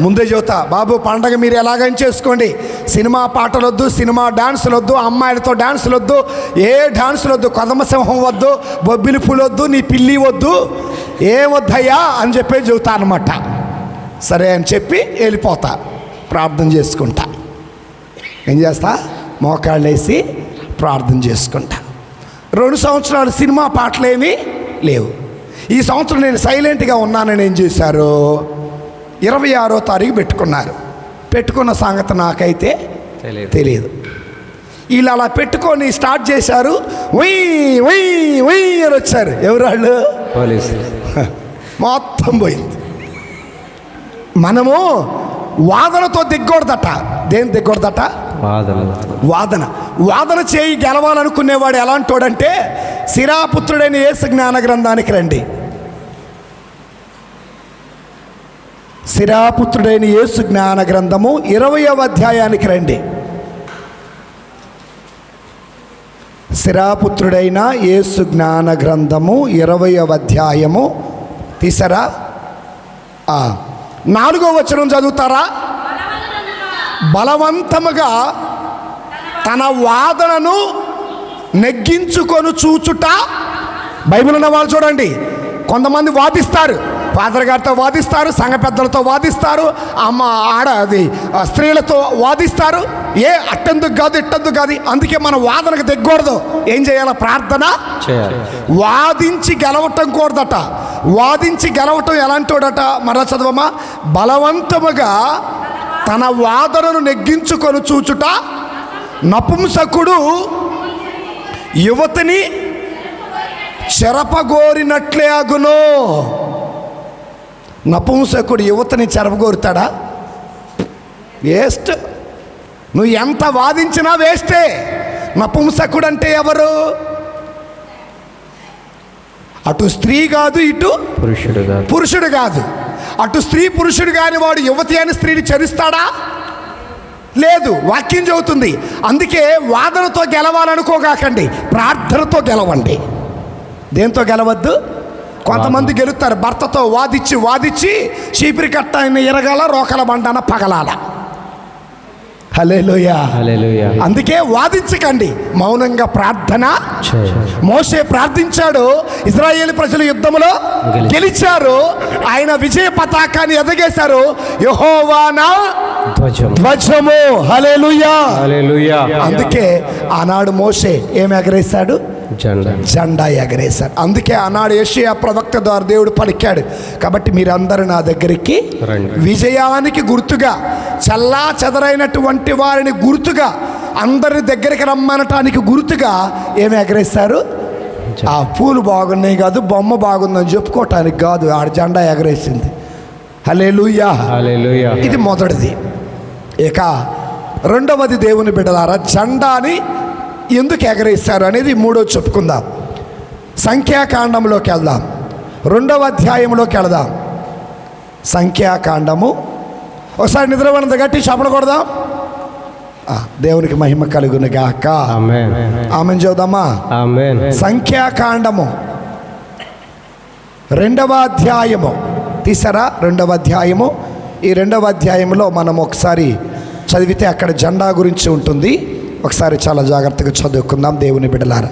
ముందే చెబుతా, బాబు పండగ మీరు ఎలాగైనా చేసుకోండి, సినిమా పాటలు వద్దు, సినిమా డాన్సులు వద్దు, అమ్మాయిలతో డాన్సులు వద్దు, ఏ డాన్సులు వద్దు, కొదమసింహం వద్దు, బొబ్బిలి పూలు వద్దు, నీ పిల్లి వద్దు, ఏ వద్దయ్యా అని చెప్పి చెబుతా అనమాట. సరే అని చెప్పి వెళ్ళిపోతా, ప్రార్థన చేసుకుంటా. ఏం చేస్తా? మోకాళ్ళు వేసి ప్రార్థన చేసుకుంటా. 2 సంవత్సరాలు సినిమా పాటలేమీ లేవు. ఈ సంవత్సరం నేను సైలెంట్గా ఉన్నానని ఏం చేశారు? 26వ తారీఖు పెట్టుకున్న సంగతి నాకైతే తెలియదు. వీళ్ళు అలా పెట్టుకొని స్టార్ట్ చేశారు. అని వచ్చారు. ఎవరు వాళ్ళు? మొత్తం పోయింది. మనము వాదనతో దిగ్గకూడదట. దేని దిగ్గకూడదట? వాదన చేయి గెలవాలనుకునేవాడు ఎలాంటోడంటే, శిరాపుత్రుడైన యేసు జ్ఞాన గ్రంథానికి రండి. శిరాపుత్రుడైన యేసు జ్ఞాన గ్రంథము 20వ అధ్యాయానికి రండి. శిరాపుత్రుడైన యేసు జ్ఞాన గ్రంథము 20వ అధ్యాయము తీసారా? 4వ వచనం చదువుతారా? బలవంతముగా తన వాదనను నెగ్గించుకొని చూచుట. బైబిల్ ఉన్న వాళ్ళు చూడండి, కొంతమంది వాదిస్తారు, ఫాదర్ గారితో వాదిస్తారు, సంఘ పెద్దలతో వాదిస్తారు, స్త్రీలతో వాదిస్తారు. అట్టెందుకు కాదు ఇట్టెందుకు కాదు. అందుకే మన వాదనకు దిగకూడదు. ఏం చేయాలి? ప్రార్థన చేయాలి. వాదించి గెలవటం కూడదట. వాదించి గెలవటం ఎలాంటివాడట? మరలా చదవమా. బలవంతముగా తన వాదనను నెగ్గించుకొని చూచుట నపుంసకుడు యువతిని చెరపగోరినట్లే అగును. నపుంసకుడు యువతిని చెరపగోరుతాడా? వేస్ట్. నువ్వు ఎంత వాదించినా వేస్టే. నపుంసకుడు అంటే ఎవరు? అటు స్త్రీ కాదు, ఇటు పురుషుడు కాదు. అటు స్త్రీ పురుషుడు కాని వాడు యువతి అని స్త్రీని చరిస్తాడా? లేదు. వాక్యం చెబుతుంది. అందుకే వాదనతో గెలవాలనుకోగాకండి, ప్రార్థనతో గెలవండి. దేంతో గెలవద్దు? కొంతమంది గెలుస్తారు భర్తతో వాదిచ్చి వాదిచ్చి చీపిరి కట్ట ఎరగాల, రోకల బండాన పగలాల. హల్లెలూయా. అందుకే వాదించకండి, మౌనంగా ప్రార్థన. మోషే ప్రార్థించాడు, ఇశ్రాయేలు ప్రజలు యుద్ధములో గెలిచారు, ఆయన విజయ పతాకాన్ని ఎదగేశారు. యెహోవా నా ధ్వజము. హల్లెలూయా. అందుకే ఆనాడు మోషే ఏమి ఎగరేశాడు? జెండా ఎగరేశారు. అందుకే ఆనాడు యెషయా ప్రవక్త ద్వారా దేవుడు పలికాడు, కాబట్టి మీరందరూ నా దగ్గరికి విజయానికి గుర్తుగా, చల్లా చెదరైనటువంటి వారిని గుర్తుగా, అందరి దగ్గరికి రమ్మనటానికి గుర్తుగా ఏమి ఎగరేశారు? ఆ పూలు బాగున్నాయి కాదు, బొమ్మ బాగుందని చెప్పుకోవటానికి కాదు, ఆడ జెండా ఎగరేసింది. హల్లెలూయా. ఇది మొదటిది. ఇక రెండవది, దేవుని బిడ్డలారా, జెండాని ఎందుకు ఎగరేశారు అనేది మూడోది చెప్పుకుందాం. సంఖ్యాకాండంలోకి వెళ్దాం, 2వ అధ్యాయంలోకి వెళదాం. సంఖ్యాకాండము ఒకసారి నిద్రపడినంత గట్టి చప్పలు కొడదాం. దేవునికి మహిమ కలుగును గాక. ఆమెన్ చెబుదామా? సంఖ్యాకాండము 2వ అధ్యాయము తీసారా? 2వ అధ్యాయము. ఈ 2వ అధ్యాయంలో మనం ఒకసారి చదివితే అక్కడ జెండా గురించి ఉంటుంది. ఒకసారి చాలా జాగ్రత్తగా చదువుకుందాం దేవుని బిడ్డలారా.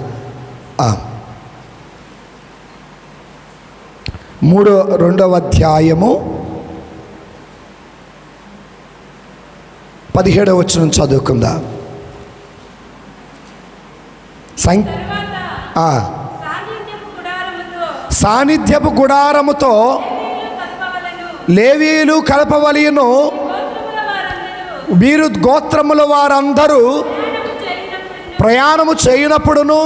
2వ అధ్యాయము 17వ వచనం చదువుకుందాం. సాన్నిధ్యపు గుడారముతో లేవీయులు కలపవలెను. వీరు గోత్రముల వారందరూ ప్రయాణము చేయనప్పుడును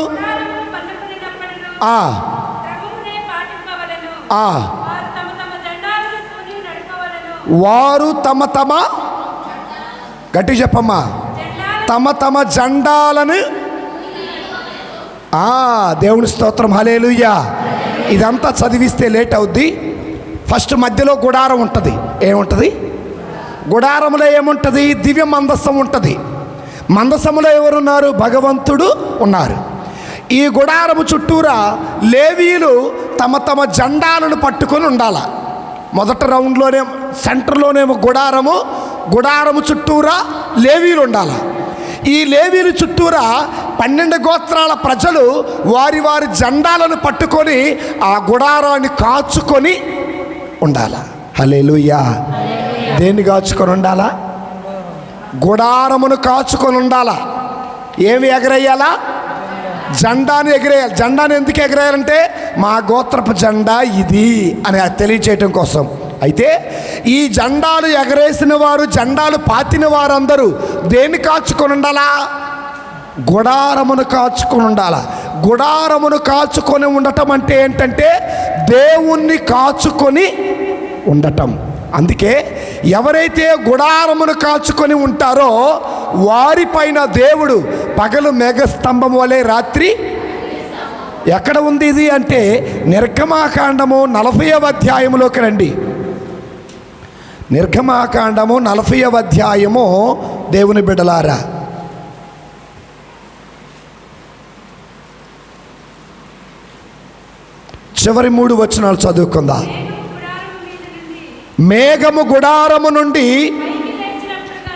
వారు తమ తమ, గట్టి చెప్పమ్మా, తమ తమ జెండాలను. దేవుని స్తోత్రం. హల్లెలూయా. ఇదంతా చదివిస్తే లేట్ అవుద్ది. ఫస్ట్ మధ్యలో గుడారం ఉంటుంది. ఏముంటుంది? గుడారంలో ఏముంటుంది? దివ్య మందస్సం ఉంటుంది. మందసములో ఎవరున్నారు? భగవంతుడు ఉన్నారు. ఈ గుడారము చుట్టూరా లేవీయులు తమ తమ జెండాలను పట్టుకొని ఉండాల. మొదటి రౌండ్లోనే సెంటర్లోనేమో గుడారము చుట్టూరా లేవీయులు ఉండాల. ఈ లేవీయుల చుట్టూరా 12 గోత్రాల ప్రజలు వారి వారి జెండాలను పట్టుకొని ఆ గుడారాన్ని కాచుకొని ఉండాల. హల్లెలూయా. దేన్ని కాచుకొని ఉండాలా? గుడారమును కాచుకొని ఉండాలా. ఏమి ఎగరేయాలా? జెండాను ఎగరేయాలి. జెండాను ఎందుకు ఎగరేయాలంటే మా గోత్రపు జెండా ఇది అని తెలియచేయటం కోసం. అయితే ఈ జెండాలు ఎగరేసిన వారు, జెండాలు పాతిన వారందరూ దేన్ని కాచుకొని ఉండాలా? గుడారమును కాచుకొని ఉండాలా. గుడారమును కాచుకొని ఉండటం అంటే ఏంటంటే దేవుణ్ణి కాచుకొని ఉండటం. అందుకే ఎవరైతే గుడారమును కాచుకొని ఉంటారో వారిపైన దేవుడు పగలు మేఘస్తంభం వలె, రాత్రి ఎక్కడ ఉంది ఇది అంటే నిర్గమాకాండము 40వ అధ్యాయంలోకి రండి. నిర్గమాకాండము 40వ అధ్యాయము దేవుని బిడ్డలారా, చివరి 3 వచనాలు చదువుకుందా. మేఘము గుడారము నుండి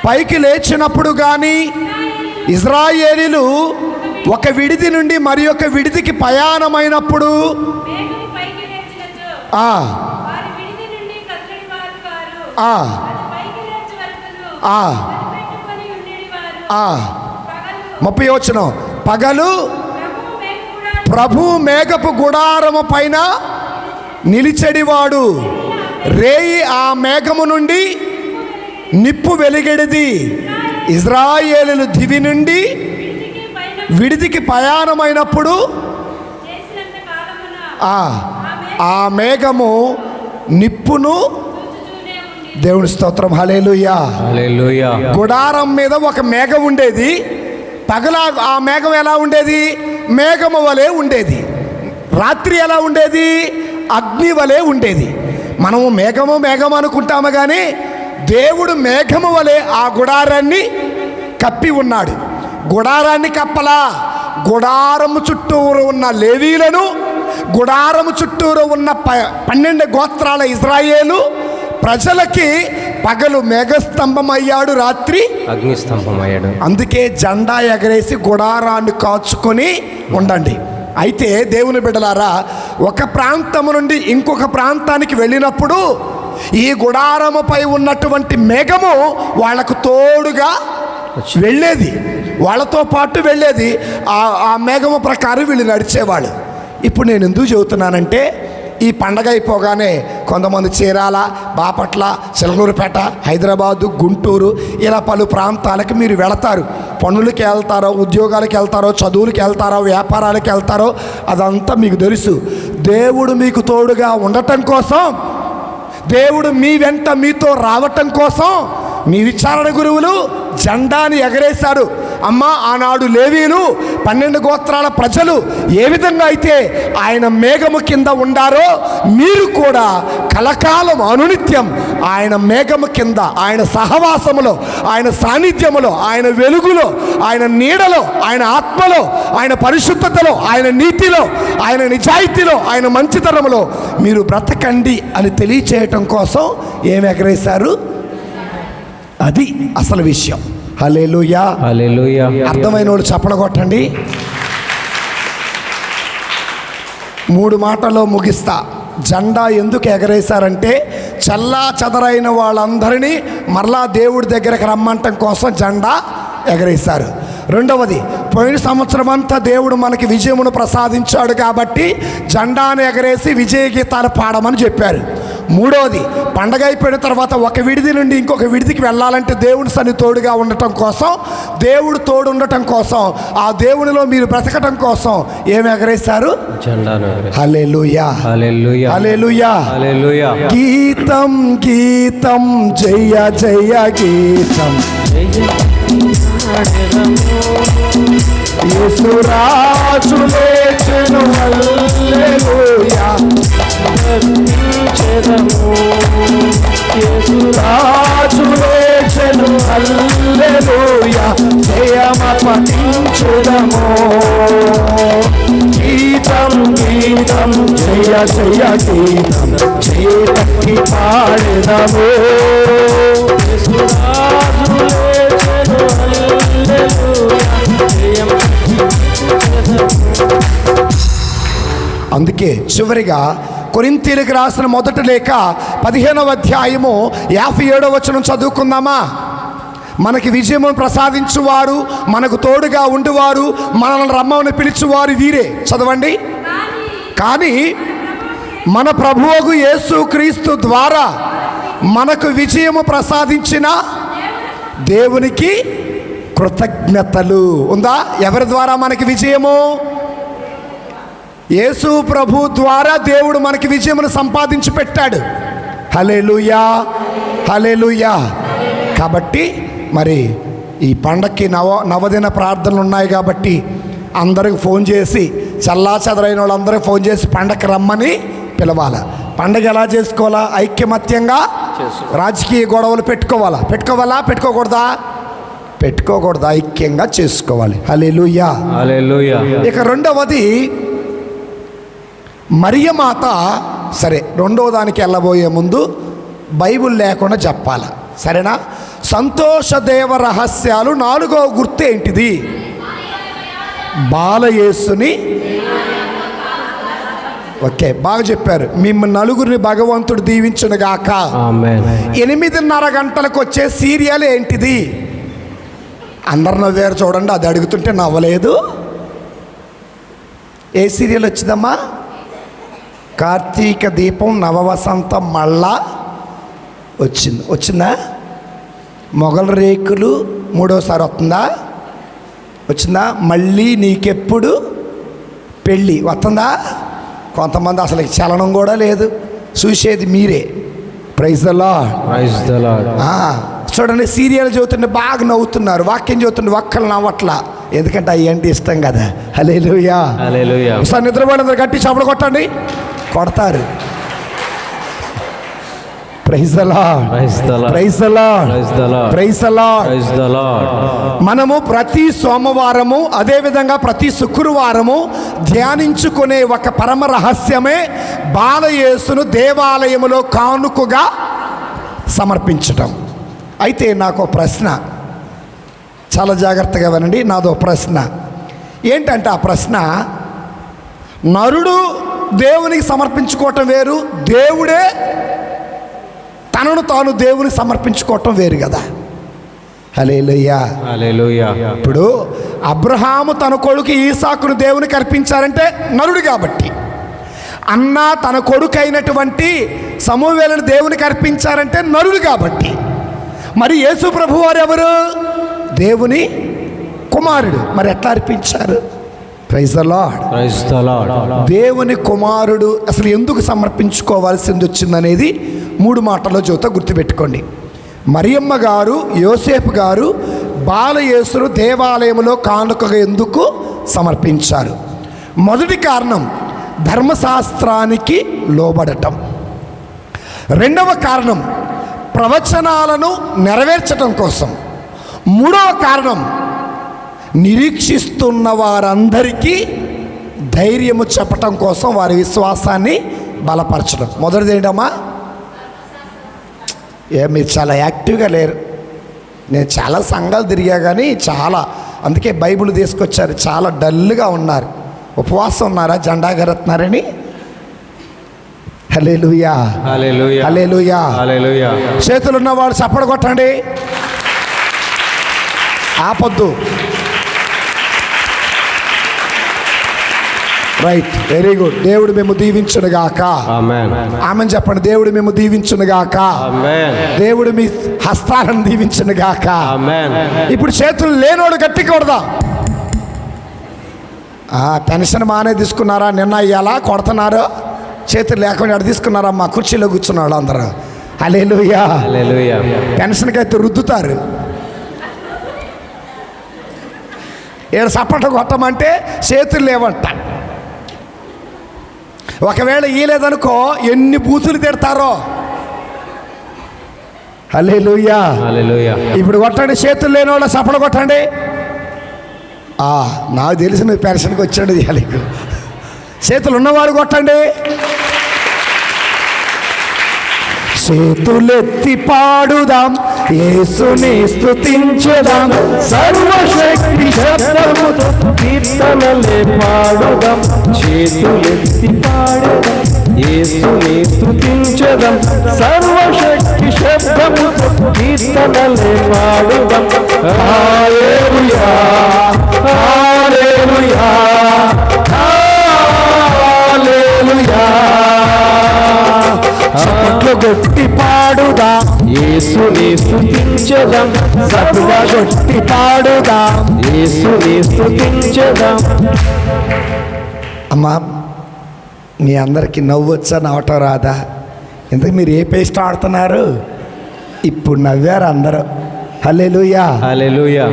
పైకి లేచినప్పుడు కానీ ఇజ్రాయేలీలు ఒక విడిది నుండి మరి ఒక విడిదికి ప్రయాణమైనప్పుడు ఆ ఆ ఆ 30వ వచనం, పగలు ప్రభు మేఘపు గుడారము పైన నిలిచెడివాడు, రేయి ఆ మేఘము నుండి నిప్పు వెలిగెడిది. ఇజ్రాయేలీలు దివి నుండి విడిదికి ప్రయాణమైనప్పుడు ఆ మేఘము నిప్పును, దేవుని స్తోత్రం, హల్లెలూయా హల్లెలూయా. గుడారం మీద ఒక మేఘం ఉండేది. పగల ఆ మేఘం ఎలా ఉండేది? మేఘము వలె ఉండేది. రాత్రి ఎలా ఉండేది? అగ్ని వలె ఉండేది. మనము మేఘము అనుకుంటాము, కానీ దేవుడు మేఘము వలె ఆ గుడారాన్ని కప్పి ఉన్నాడు. గుడారాన్ని కప్పలా, గుడారము చుట్టూరు ఉన్న లేవీలను, గుడారము చుట్టూరు ఉన్న 12 గోత్రాల ఇజ్రాయేలు ప్రజలకి పగలు మేఘస్తంభం అయ్యాడు, రాత్రి అగ్నిస్తంభం అయ్యాడు. అందుకే జెండా ఎగరేసి గుడారాన్ని కాచుకొని ఉండండి. అయితే దేవుని బిడ్డలారా, ఒక ప్రాంతము నుండి ఇంకొక ప్రాంతానికి వెళ్ళినప్పుడు ఈ గుడారముపై ఉన్నటువంటి మేఘము వాళ్లకు తోడుగా వెళ్ళేది, వాళ్ళతో పాటు వెళ్ళేది. ఆ మేఘము ప్రకారం వీళ్ళు నడిచేవాళ్ళు. ఇప్పుడు నేను ఎందుకు చెబుతున్నానంటే, ఈ పండగ అయిపోగానే కొంతమంది చీరాల, బాపట్ల, చిలకలూరుపేట, హైదరాబాదు, గుంటూరు ఇలా పలు ప్రాంతాలకు మీరు వెళతారు. పనులకి వెళ్తారో, ఉద్యోగాలకు వెళ్తారో, చదువులకు వెళ్తారో, వ్యాపారాలకు వెళ్తారో, అదంతా మీకు తెలుసు. దేవుడు మీకు తోడుగా ఉండటం కోసం, దేవుడు మీ వెంట మీతో రావటం కోసం మీ విచారణ గురువులు జెండాని ఎగరేశారు. అమ్మ, ఆనాడు లేవీలు 12 గోత్రాల ప్రజలు ఏ విధంగా అయితే ఆయన మేఘము కింద ఉండారో, మీరు కూడా కలకాలం అనునిత్యం ఆయన మేఘము కింద, ఆయన సహవాసములో, ఆయన సాన్నిధ్యములో, ఆయన వెలుగులో, ఆయన నీడలో, ఆయన ఆత్మలో, ఆయన పరిశుద్ధతలో, ఆయన నీతిలో, ఆయన నిజాయితీలో, ఆయన మంచితనములో మీరు బ్రతకండి అని తెలియచేయటం కోసం ఏమి ఎగరేశారు? అది అసలు విషయం. హల్లెలూయా హల్లెలూయా. అర్థమైన వాళ్ళు చప్పట్లు కొట్టండి. 3 మాటల్లో ముగిస్తా. జెండా ఎందుకు ఎగరేశారంటే, చల్లా చెదరైన వాళ్ళందరినీ మరలా దేవుడి దగ్గరకు రమ్మంటం కోసం జెండా ఎగరేశారు. రెండవది, పోయిన సంవత్సరం అంతా దేవుడు మనకి విజయమును ప్రసాదించాడు కాబట్టి జెండాను ఎగరేసి విజయ గీతాలు పాడమని చెప్పారు. మూడవది, పండగ అయిపోయిన తర్వాత ఒక విడిది నుండి ఇంకొక విడిదికి వెళ్ళాలంటే దేవుడి సన్ని తోడుగా ఉండటం కోసం, దేవుడు తోడు ఉండటం కోసం, ఆ దేవునిలో మీరు బ్రతకటం కోసం ఏమి ఎగరేశారు? జెండాను. హల్లెలూయా హల్లెలూయా హల్లెలూయా హల్లెలూయా. గీతం గీతం జయ జయ గీతం, యేసురాజు లేచెను, హల్లెలూయా. యేసురాజు లేచెను, హల్లెలూయా. జయమ పఠించుదము. గీతం గీతం జయ జయ గీతం, చేతకి పాడెదము. యేసురాజు లేచెను, అందుకే చివరిగా కొరింథీయులకు రాసిన మొదటి లేఖ 15వ అధ్యాయము 57వ వచనం చదువుకుందామా? మనకి విజయమును ప్రసాదించువారు, మనకు తోడుగా ఉండువారు, మనల్ని రమ్మని పిలిచేవారు వీరే. చదవండి. కానీ మన ప్రభువుకు యేసుక్రీస్తు ద్వారా మనకు విజయము ప్రసాదించిన దేవునికి కృతజ్ఞతలు. ఉందా? ఎవరి ద్వారా మనకి విజయము? యేసు ప్రభు ద్వారా దేవుడు మనకి విజయమును సంపాదించి పెట్టాడు. హల్లెలూయా హల్లెలూయా. కాబట్టి మరి ఈ పండక్కి నవదిన ప్రార్థనలు ఉన్నాయి కాబట్టి అందరికి ఫోన్ చేసి, చల్లా చెదరైన వాళ్ళందరికీ ఫోన్ చేసి పండగకి రమ్మని పిలవాలి. పండగ ఎలా చేసుకోవాలా? ఐక్యమత్యంగా రాజకీయ గొడవలు పెట్టుకోకూడదా? పెట్టుకోకూడదు, ఐక్యంగా చేసుకోవాలి. హల్లెలూయా. హల్లెలూయా. ఇక రెండవది మరియమాత. సరే, రెండవ దానికి వెళ్ళబోయే ముందు బైబిల్ లేకుండా చెప్పాలి, సరేనా? సంతోషదేవ రహస్యాలు 4వ గుర్తు ఏంటిది? బాలయేసుని. ఓకే, బాగా చెప్పారు. మిమ్మల్ని నలుగురిని భగవంతుడు దీవించునుగాక. ఆమేన్. 8:30 గంటలకు వచ్చే సీరియల్ ఏంటిది? అందరు నవ్వారు చూడండి, అది అడుగుతుంటే నవ్వలేదు. ఏ సీరియల్ వచ్చిందమ్మా? కార్తీక దీపం నవవసంతం మళ్ళా వచ్చిందా? మొగల రేకులు 3వసారి వస్తుందా? వచ్చిందా? మళ్ళీ నీకెప్పుడు పెళ్ళి వస్తుందా? కొంతమంది అసలు చలనం కూడా లేదు, చూసేది మీరే. Praise the lord. Praise the lord. చూడండి, సీరియల్ చదువుతుంటే బాగా నవ్వుతున్నారు, వాక్యం చదువుతుంటే ఒక్కళ్ళు నవ్వట్లా, ఎందుకంటే అవి అంటే ఇష్టం కదా. హల్లెలూయా. హల్లెలూయా. ఒకసారి నిద్రపోయినందరూ గట్టి చప్పలు కొట్టండి. కొడతారు. Praise the lord. Praise the lord. Praise the lord. Praise the lord. Praise the lord. Praise the lord. మనము ప్రతి సోమవారము, అదేవిధంగా ప్రతి శుక్రవారము ధ్యానించుకునే ఒక పరమ రహస్యమే బాలయేసును దేవాలయములో కానుకగా సమర్పించటం. అయితే నాకు ప్రశ్న, చాలా జాగ్రత్తగా వినండి. నాదో ప్రశ్న ఏంటంటే, ఆ ప్రశ్న, నరుడు దేవునికి సమర్పించుకోవటం వేరు, దేవుడే తనను తాను దేవునికి సమర్పించుకోవటం వేరు కదా. హల్లెలూయా. హల్లెలూయా. ఇప్పుడు అబ్రహాము తన కొడుకు ఈసాకును దేవునికి అర్పించారంటే నరుడు కాబట్టి, అన్న తన కొడుకు అయినటువంటి సమూవేలును దేవునికి అర్పించారంటే నరుడు కాబట్టి, మరి యేసు ప్రభు వారు ఎవరు? దేవుని కుమారుడు. మరి ఎట్లా అర్పించారు? Praise the lord. Praise the lord. దేవుని కుమారుడు అసలు ఎందుకు సమర్పించుకోవాల్సింది వచ్చిందనేది 3 మాటల్లో చెబుతా, గుర్తుపెట్టుకోండి. మరియమ్మ గారు, యోసేపు గారు బాలయేసును దేవాలయంలో కానుకగా ఎందుకు సమర్పించారు? మొదటి కారణం ధర్మశాస్త్రానికి లోబడటం. రెండవ కారణం ప్రవచనాలను నెరవేర్చటం కోసం. మూడవ కారణం నిరీక్షిస్తున్న వారందరికీ ధైర్యము చెప్పటం కోసం, వారి విశ్వాసాన్ని బలపరచడం. మొదటిది ఏంటమ్మా? మీరు చాలా యాక్టివ్గా లేరు. నేను చాలా సంఘాలు తిరిగా కానీ అందుకే బైబిల్ తీసుకొచ్చారు. చాలా డల్గా ఉన్నారు. ఉపవాసం ఉన్నారా? జెండా గరెత్తున్నారని. హల్లెలూయా. హల్లెలూయా. హల్లెలూయా. హల్లెలూయా. చేతులున్న వాళ్ళు చప్పడ కొట్టండి. ఆపొద్దు. Right, very good. దేవుడు మేము దీవించునుగాక. ఆమేన్. ఆమేన్ చెప్పండి. దేవుడు మేము దీవించునుగాక. ఆమేన్. దేవుడు మీ హస్తాలను దీవించునుగాక. ఆమేన్. ఇప్పుడు చేతులు లేనోడు గట్టిగా కొడదాం. పెన్షన్ బాగానే తీసుకున్నారా? నిన్న ఇయ్యాలా కొడుతున్నారు. చేతులు లేకుండా ఎక్కడ తీసుకున్నారమ్మా? కుర్చీలో కూర్చున్నాడు అందరూ. హల్లెలూయా. హల్లెలూయా. పెన్షన్కి అయితే రుద్దుతారు. ఏడు సప్పట్లు కొట్టమంటే చేతులు లేవంట. ఒకవేళ ఇయ్యలేదనుకో ఎన్ని బూతులు తిడతారో. హల్లెలూయా. హల్లెలూయా. ఇప్పుడు కొట్టండి. చేతులు లేని వాళ్ళ సప్పట్లు కొట్టండి. నాకు తెలిసి నువ్వు పెన్షన్కి వచ్చాడు ఇవాళకు. చేతులు ఉన్నవాడు కొట్టండి. చేతులెత్తి పాడుదాం, యేసుని స్తుతించుదాం, సర్వశక్తి శబ్దముతో కీర్తనలే పాడుదాం. చేతులెత్తి పాడుదాం, యేసుని స్తుతించుదాం, సర్వశక్తి శబ్దముతో కీర్తనలే పాడుదాం. హల్లెలూయా. హల్లెలూయా. హల్లెలూయా. చప్పట్లు కొట్టి పాడుదాం, యేసుని స్తుతించుదాం, సత్తుగా కొట్టి పాడుదాం, యేసుని స్తుతించుదాం. అమ్మా, మీ అందరికీ నవ్వు వచ్చా? నవ్వటం రాదా? ఎందుకు మీరు ఏ పేస్ట్ ఆడుతున్నారు? ఇప్పుడు నవ్వారు అందరూ. హల్లెలూయా. హల్లెలూయా.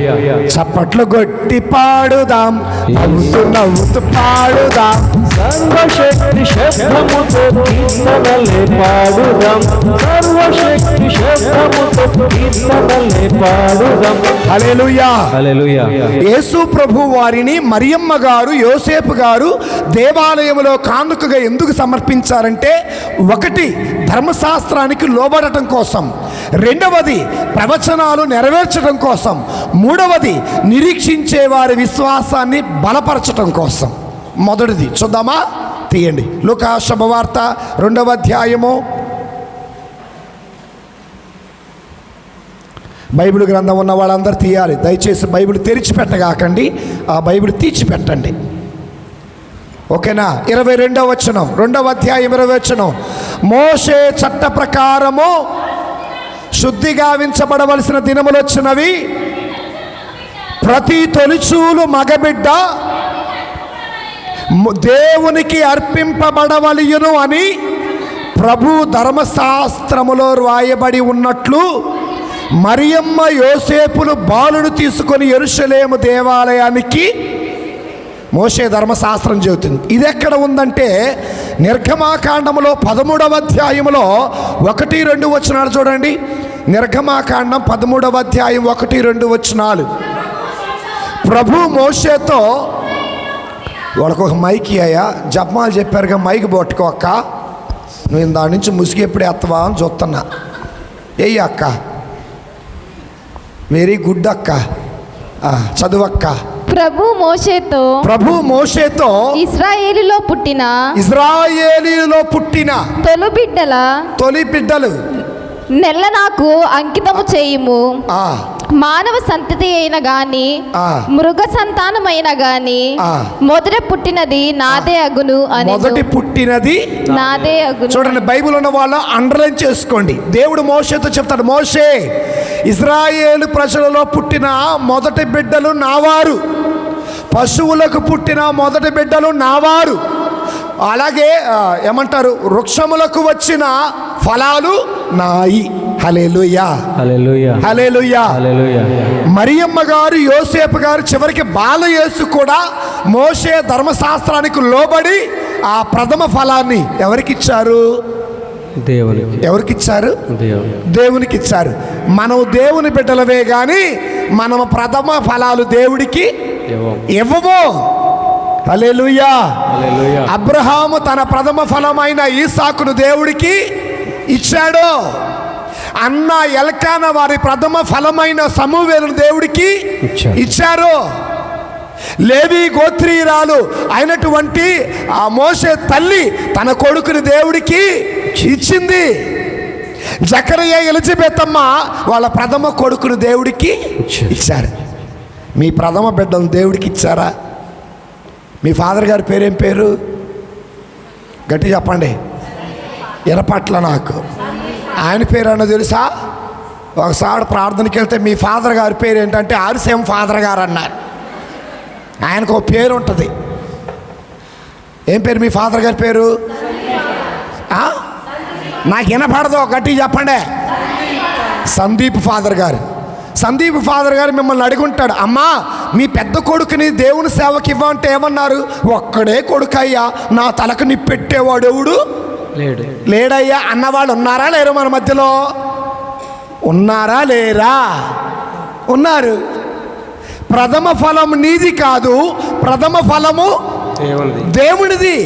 చప్పట్లు కొట్టి పాడుదాం, నవ్వుతూ నవ్వుతూ పాడుదాం, సర్వశక్తి శబ్దముతో కీర్తనలే పాడుదాం, సర్వశక్తి శబ్దముతో కీర్తనలే పాడుదాం. హల్లెలూయా. హల్లెలూయా. యేసు ప్రభు వారిని మరియమ్మ గారు యోసేపు గారు దేవాలయంలో కానుకగా ఎందుకు సమర్పించారంటే, ఒకటి ధర్మశాస్త్రానికి లోబడటం కోసం, రెండవది ప్రవచనాలు నెరవేర్చడం కోసం, మూడవది నిరీక్షించే వారి విశ్వాసాన్ని బలపరచడం కోసం. మొదటిది చూద్దామా? తీయండి. లూకా శుభవార్త 2వ అధ్యాయము. బైబిల్ గ్రంథం ఉన్న వాళ్ళందరూ తీయాలి. దయచేసి బైబిల్ తెరిచిపెట్టగాకండి, ఆ బైబిల్ తీర్చిపెట్టండి. ఓకేనా? 22వ వచనం, 2వ అధ్యాయం 20వ వచనం. మోషే చట్ట ప్రకారము శుద్ధి గావించబడవలసిన దినములు వచ్చినవి, ప్రతి తొలిచూలు మగబిడ్డ దేవునికి అర్పింపబడవలయును అని ప్రభు ధర్మశాస్త్రములో రాయబడి ఉన్నట్లు మరియమ్మ యోసేపులు బాలును తీసుకొని యెరూషలేము దేవాలయానికి, మోషే ధర్మశాస్త్రం చెబుతుంది. ఇది ఎక్కడ ఉందంటే నిర్గమాకాండములో 13వ అధ్యాయములో 1-2 వచనాలు చూడండి. నిర్గమాకాండం 13వ అధ్యాయం 1-2 వచనాలు. ప్రభు మోషేతో, వాళ్ళకు ఒక మైక్ అయ్యా, జపమాలు చెప్పారుగా, మైక్ పట్టుకో అక్క, నేను దాని నుంచి ముసుగు ఎప్పుడు ఎత్తవా అని చూస్తున్నా. ఏయ్య అక్క, వెరీ గుడ్ అక్క, చదువక్క. ప్రభు మోషేతో ఇశ్రాయేలులో పుట్టిన తొలి బిడ్డలు నెల నాకు అంకితము చేయుము. మానవ సంతతి అయిన గాని మృగ సంతానమైన గాని మొదట పుట్టినది నాదే అగును అని. మొదటి పుట్టినది నాదే అగును. చూడండి, బైబిల్ ఉన్న వాళ్ళు అండర్లైన్ చేసుకోండి. దేవుడు మోషేతో చెప్తాడు, మోషే, ఇశ్రాయేలు ప్రజలలో పుట్టిన మొదటి బిడ్డలు నావారు, పశువులకు పుట్టిన మొదటి బిడ్డలు నావారు, అలాగే ఏమంటారు, వృక్షములకు వచ్చిన ఫలాలు నాయి. హల్లెలూయా, హల్లెలూయా, హల్లెలూయా, హల్లెలూయా. మరియమ్మ గారు యోసేపు గారు చివరికి బాలయేసు కూడా మోషే ధర్మశాస్త్రానికి లోబడి ఆ ప్రథమ ఫలాన్ని ఎవరికిచ్చారు? దేవునికి. ఎవరికిచ్చారు? దేవునికి ఇచ్చారు. మనం దేవుని బిడ్డలవే కానీ మనం ప్రథమ ఫలాలు దేవుడికి ఇవ్వము. హల్లెలూయా, హల్లెలూయా. అబ్రహాము తన ప్రథమ ఫలమైన ఈసాకును దేవుడికి ఇచ్చాడు. అన్న ఎల్కాన వారి ప్రథమ ఫలమైన సమూవేలును దేవుడికి ఇచ్చారు. లేవి గోత్రీయురాలు అయినటువంటి ఆ మోషే తల్లి తన కొడుకుని దేవుడికి ఇచ్చింది. జకరియా ఎలిజబెత్ అమ్మ వాళ్ళ ప్రథమ కొడుకును దేవుడికి ఇచ్చారు. మీ ప్రథమ బిడ్డను దేవుడికి ఇచ్చారా? మీ ఫాదర్ గారి పేరేం పేరు? గట్టి చెప్పండి. ఎనపట్ల నాకు ఆయన పేరు అన్న తెలుసా? ఒకసారి ప్రార్థనకి వెళ్తే మీ ఫాదర్ గారి పేరు ఏంటంటే ఆర్సేం ఫాదర్ గారు అన్నారు. ఆయనకు ఒక పేరు ఉంటుంది. ఏం పేరు మీ ఫాదర్ గారి పేరు? నాకు వినపడదు, గట్టి చెప్పండి. సందీప్ ఫాదర్ గారు. సందీప్ ఫాదర్ గారు మిమ్మల్ని అడుగుంటాడు, అమ్మా మీ పెద్ద కొడుకుని దేవుని సేవకి ఇవ్వంటే ఏమన్నారు? ఒక్కడే కొడుకయ్యా, నా తలకు నిప్పెట్టేవాడు ఎవడు లేడయ్యా అన్నవాళ్ళు ఉన్నారా లేరు? మన మధ్యలో ఉన్నారా లేరా? ఉన్నారు. ప్రథమ ఫలం నీది కాదు, ప్రథమ ఫలము దేవునిది.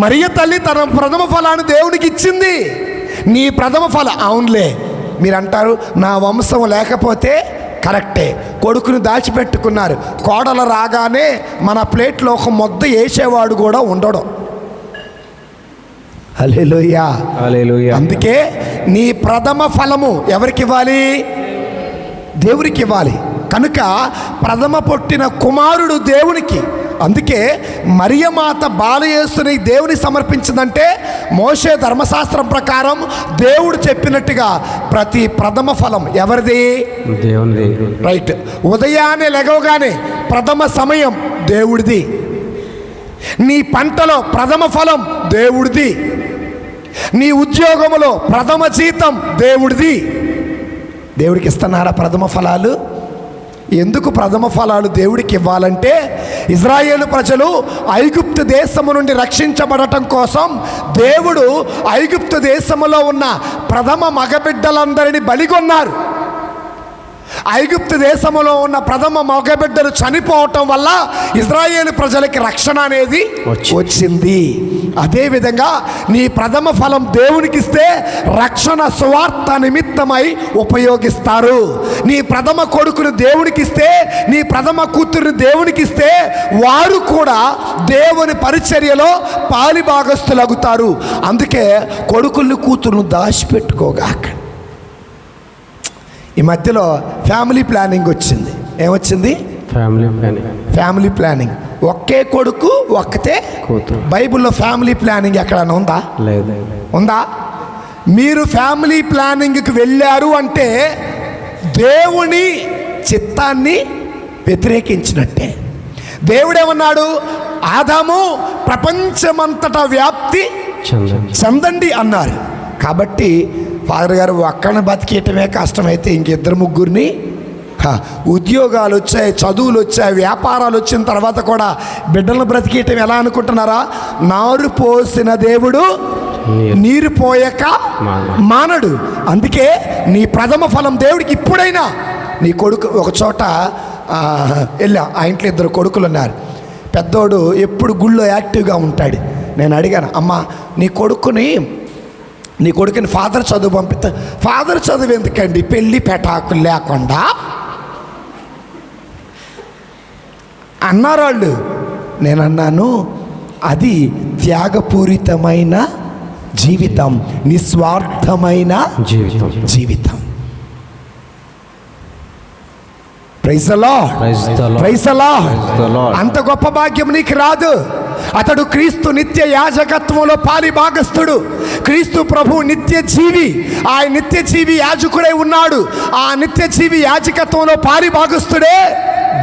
మరియ తల్లి తన ప్రథమ ఫలాన్ని దేవునికి ఇచ్చింది. నీ ప్రథమ ఫలం. అవునులే, మీరు అంటారు నా వంశం లేకపోతే కరెక్టే, కొడుకుని దాచిపెట్టుకున్నారు. కోడలు రాగానే మన ప్లేట్లో ఒక ముద్ద వేసేవాడు కూడా ఉండడం. హల్లెలూయా, హల్లెలూయా. అందుకే నీ ప్రథమ ఫలము ఎవరికి ఇవ్వాలి? దేవునికి ఇవ్వాలి. కనుక ప్రథమ పుట్టిన కుమారుడు దేవునికి. అందుకే మరియమాత బాలయేసుని దేవుని సమర్పించిందంటే మోషే ధర్మశాస్త్రం ప్రకారం దేవుడు చెప్పినట్టుగా ప్రతి ప్రథమ ఫలం ఎవరిది? దేవునిది. రైట్. ఉదయాన్నే లెగవగానే ప్రథమ సమయం దేవుడిది. నీ పంటలో ప్రథమ ఫలం దేవుడిది. నీ ఉద్యోగంలో ప్రథమ జీతం దేవుడిది. దేవుడికి ఇస్తున్నారా ప్రథమ ఫలాలు? ఎందుకు ప్రథమ ఫలాలు దేవుడికి ఇవ్వాలంటే ఇజ్రాయేలు ప్రజలు ఐగుప్తు దేశము నుండి రక్షించబడటం కోసం దేవుడు ఐగుప్తు దేశములో ఉన్న ప్రథమ మగబిడ్డలందరినీ బలిగొన్నారు. ఐగుప్తు దేశములో ఉన్న ప్రథమ మగబిడ్డలు చనిపోవటం వల్ల ఇజ్రాయేలు ప్రజలకి రక్షణ అనేది వచ్చింది. అదేవిధంగా నీ ప్రథమ ఫలం దేవునికి ఇస్తే రక్షణ సువార్త నిమిత్తమై ఉపయోగిస్తారు. నీ ప్రథమ కొడుకును దేవునికి ఇస్తే, నీ ప్రథమ కూతురుని దేవునికి ఇస్తే వారు కూడా దేవుని పరిచర్యలో పాలిభాగస్తులగుతారు. అందుకే కొడుకుల్ని కూతురును దాచిపెట్టుకోగాక. ఈ మధ్యలో ఫ్యామిలీ ప్లానింగ్ వచ్చింది. ఏమొచ్చింది? Family planning. ఒకే కొడుకు ఒక్కతే కూతురు. బైబిల్లో ఫ్యామిలీ ప్లానింగ్ ఎక్కడైనా ఉందా? లేదు. ఉందా? మీరు ఫ్యామిలీ ప్లానింగ్కి వెళ్ళారు అంటే దేవుని చిత్తాన్ని వ్యతిరేకించినట్టే. దేవుడేమన్నాడు? ఆదాము ప్రపంచమంతటా వ్యాప్తి చెందండి అన్నారు. కాబట్టి ఫాదర్ గారు ఒక్కడిని బతికేయటమే కష్టమైతే ఇంకిద్దరు ముగ్గురిని, ఉద్యోగాలు వచ్చాయి, చదువులు వచ్చాయి, వ్యాపారాలు వచ్చిన తర్వాత కూడా బిడ్డలను బ్రతికేయటం ఎలా అనుకుంటున్నారా? నారు పోసిన దేవుడు నీరు పోయాక మానడు. అందుకే నీ ప్రథమ ఫలం దేవుడికి. ఇప్పుడైనా నీ కొడుకు ఒక చోట వెళ్ళా, ఆ ఇంట్లో ఇద్దరు కొడుకులు ఉన్నారు. పెద్దోడు ఎప్పుడు గుళ్ళో యాక్టివ్గా ఉంటాడు. నేను అడిగాను, అమ్మ నీ కొడుకుని ఫాదర్ చదువు పంపిస్తా. ఫాదర్ చదువు ఎందుకండి, పెళ్ళి పెటాకులు లేకుండా అన్నారు వాళ్ళు. నేనన్నాను, అది త్యాగపూరితమైన జీవితం, నిస్వార్థమైన జీవితం. Praise the lord. Praise the lord. అంత గొప్ప భాగ్యం నీకు రాదు. అతడు క్రీస్తు నిత్య యాజకత్వంలో పాలిభాగస్థుడు. క్రీస్తు ప్రభు నిత్య జీవి. ఆ నిత్య జీవి యాజకుడై ఉన్నాడు. ఆ నిత్య జీవి యాజకత్వంలో పాలిభాగస్థుడే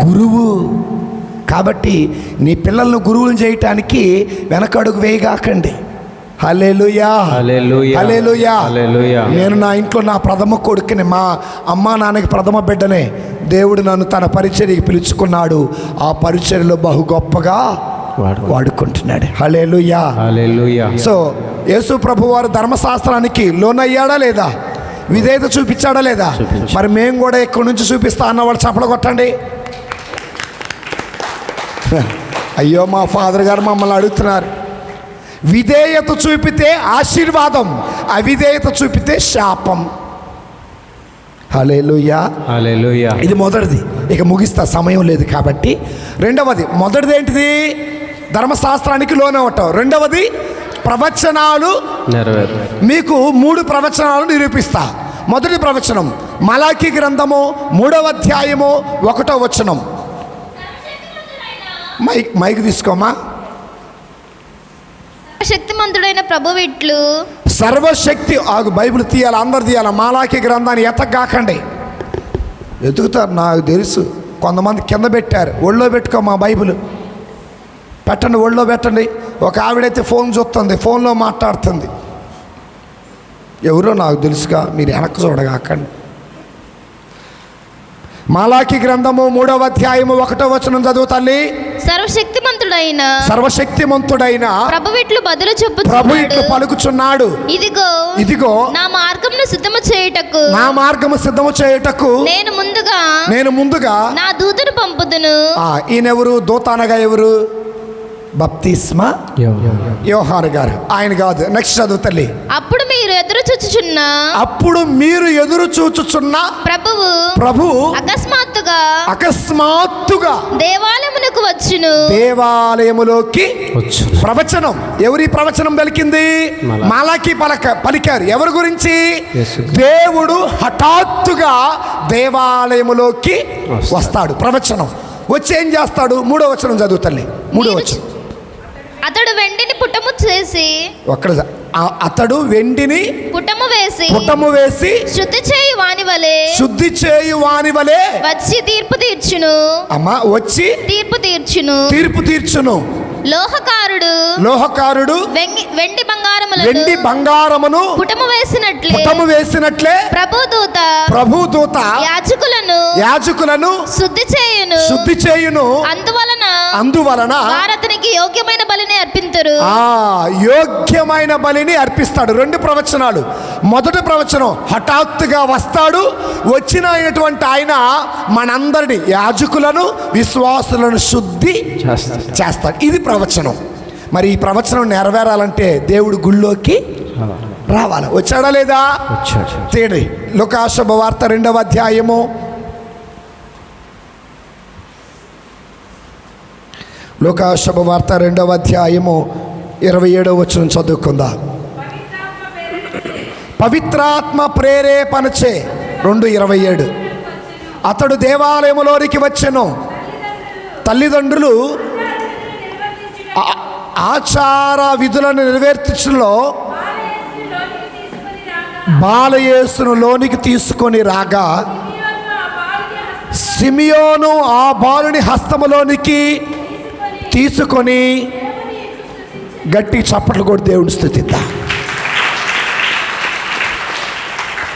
గురువు. కాబట్టి నీ పిల్లలను గురువులు చేయటానికి వెనకడుగు వేయగాకండి. హల్లెలూయా, హల్లెలూయా. నేను నా ఇంట్లో నా ప్రథమ కొడుకుని, మా అమ్మా నాన్నకి ప్రథమ బిడ్డనే. దేవుడు నన్ను తన పరిచర్యకి పిలుచుకున్నాడు. ఆ పరిచర్యలో బహు గొప్పగా వాడుకుంటున్నాడు. హల్లెలూయా, హల్లెలూయా. సో యేసు ప్రభు వారు ధర్మశాస్త్రానికి లోనయ్యాడా లేదా? విధేయత చూపించాడా లేదా? మరి మేము కూడా ఇక్కడి నుంచి చూపిస్తా అన్నవాళ్ళు చప్పలు కొట్టండి. అయ్యో, మా ఫాదర్ గారు మమ్మల్ని అడుగుతున్నారు. విధేయత చూపితే ఆశీర్వాదం, అవిధేయత చూపితే శాపం. హల్లెలూయా, హల్లెలూయా. ఇది మొదటిది. ఇక ముగిస్తా, సమయం లేదు కాబట్టి. రెండవది, మొదటిది ఏంటిది? ధర్మశాస్త్రానికి లోనవ్వటం. రెండవది ప్రవచనాలు. మీకు 3 ప్రవచనాలు నిరూపిస్తా. మొదటి ప్రవచనం మలాకీ గ్రంథము 3వ అధ్యాయము 1వ వచనం. మైక్ తీసుకోమా. శక్తిమంతుడైన ప్రభువు ఇట్లు. సర్వశక్తి. బైబిల్ తీయాలి, అందరు తీయాలి. మలాకీ గ్రంథాన్ని ఎతకాకండి. ఎతుకుతారు, నాకు తెలుసు. కొంతమంది కింద పెట్టారు. ఒళ్ళో పెట్టుకో మా బైబిల్. పెట్టండి, ఒళ్ళో పెట్టండి. ఒక ఆవిడైతే ఫోన్ చూస్తుంది, ఫోన్లో మాట్లాడుతుంది. ఎవరో నాకు తెలుసుగా, మీరు వెనక్కి చూడగాకండి. మలాకీ గ్రంథము 3వ అధ్యాయము 1వ వచనం చదువు తల్లి. సర్వశక్తిమంతుడైన ప్రభువు ఇట్లు బదులు చెప్పుచున్నాడు. ప్రభు ఇట్లు పలుకుచున్నాడు. ఇదిగో నా మార్గమును సిద్ధము చేయుటకు నేను ముందుగా నా దూతను పంపుదును. ఈయనెవరు? దూత అనగా ఎవరు? బప్తిస్మా యోహాను గారు. ఆయన కాదు. నెక్స్ట్ చదువు తల్లి. అప్పుడు మీరు ఎదురు చూచుచున్న ప్రభువు అకస్మాత్తుగా దేవాలయములోకి వచ్చును. ప్రవచనం. ఎవరి ప్రవచనం పలికింది? మలాకీ పలికారు. ఎవరి గురించి? దేవుడు హఠాత్తుగా దేవాలయములోకి వస్తాడు. ప్రవచనం వచ్చి ఏం చేస్తాడు? 3వ వచనం చదువు తల్లి. 3వ వచనం. అతడు వెండిని పుటము చేసి అతడు వెండిని పుటము వేసి శుద్ధి చేయు వాని వలె వచ్చి తీర్పు తీర్చును. అమ్మా, వచ్చి తీర్పు తీర్చును. లోహకారుడు వెండి బంగారమును పుటము వేసినట్లే ప్రభుదూత యాజకులను శుద్ధి చేయును. అందువలన వారు అతనికి యోగ్యమైన బలిని అర్పింతురు. యోగ్యమైన బలిని అర్పిస్తాడు. 2 ప్రవచనాలు. మొదటి ప్రవచనం, హఠాత్తుగా వస్తాడు, వచ్చిన అయినటువంటి ఆయన మనందరినీ, యాజకులను విశ్వాసులను శుద్ధి చేస్తాడు. ఇది ప్రవచనం. మరి ఈ ప్రవచనం నెరవేరాలంటే దేవుడు గుళ్ళోకి రావాలి. వచ్చాడా లేదా? తేడి లూకా శుభవార్త 2వ అధ్యాయము, లూకా శుభవార్త 2వ అధ్యాయము 27వ వచనం చదువుకుందాం. పవిత్రాత్మ ప్రేరేపణచే 2:27 అతడు దేవాలయములోనికి వచ్చెను. తల్లిదండ్రులు ఆచార విధులను నెరవేర్చడంలో బాలయేసును లోనికి తీసుకొని రాగా సిమియోను ఆ బాలుని హస్తములోనికి తీసుకొని, గట్టి చప్పట్లు కొట్టి దేవుని స్తుతిద్దాం.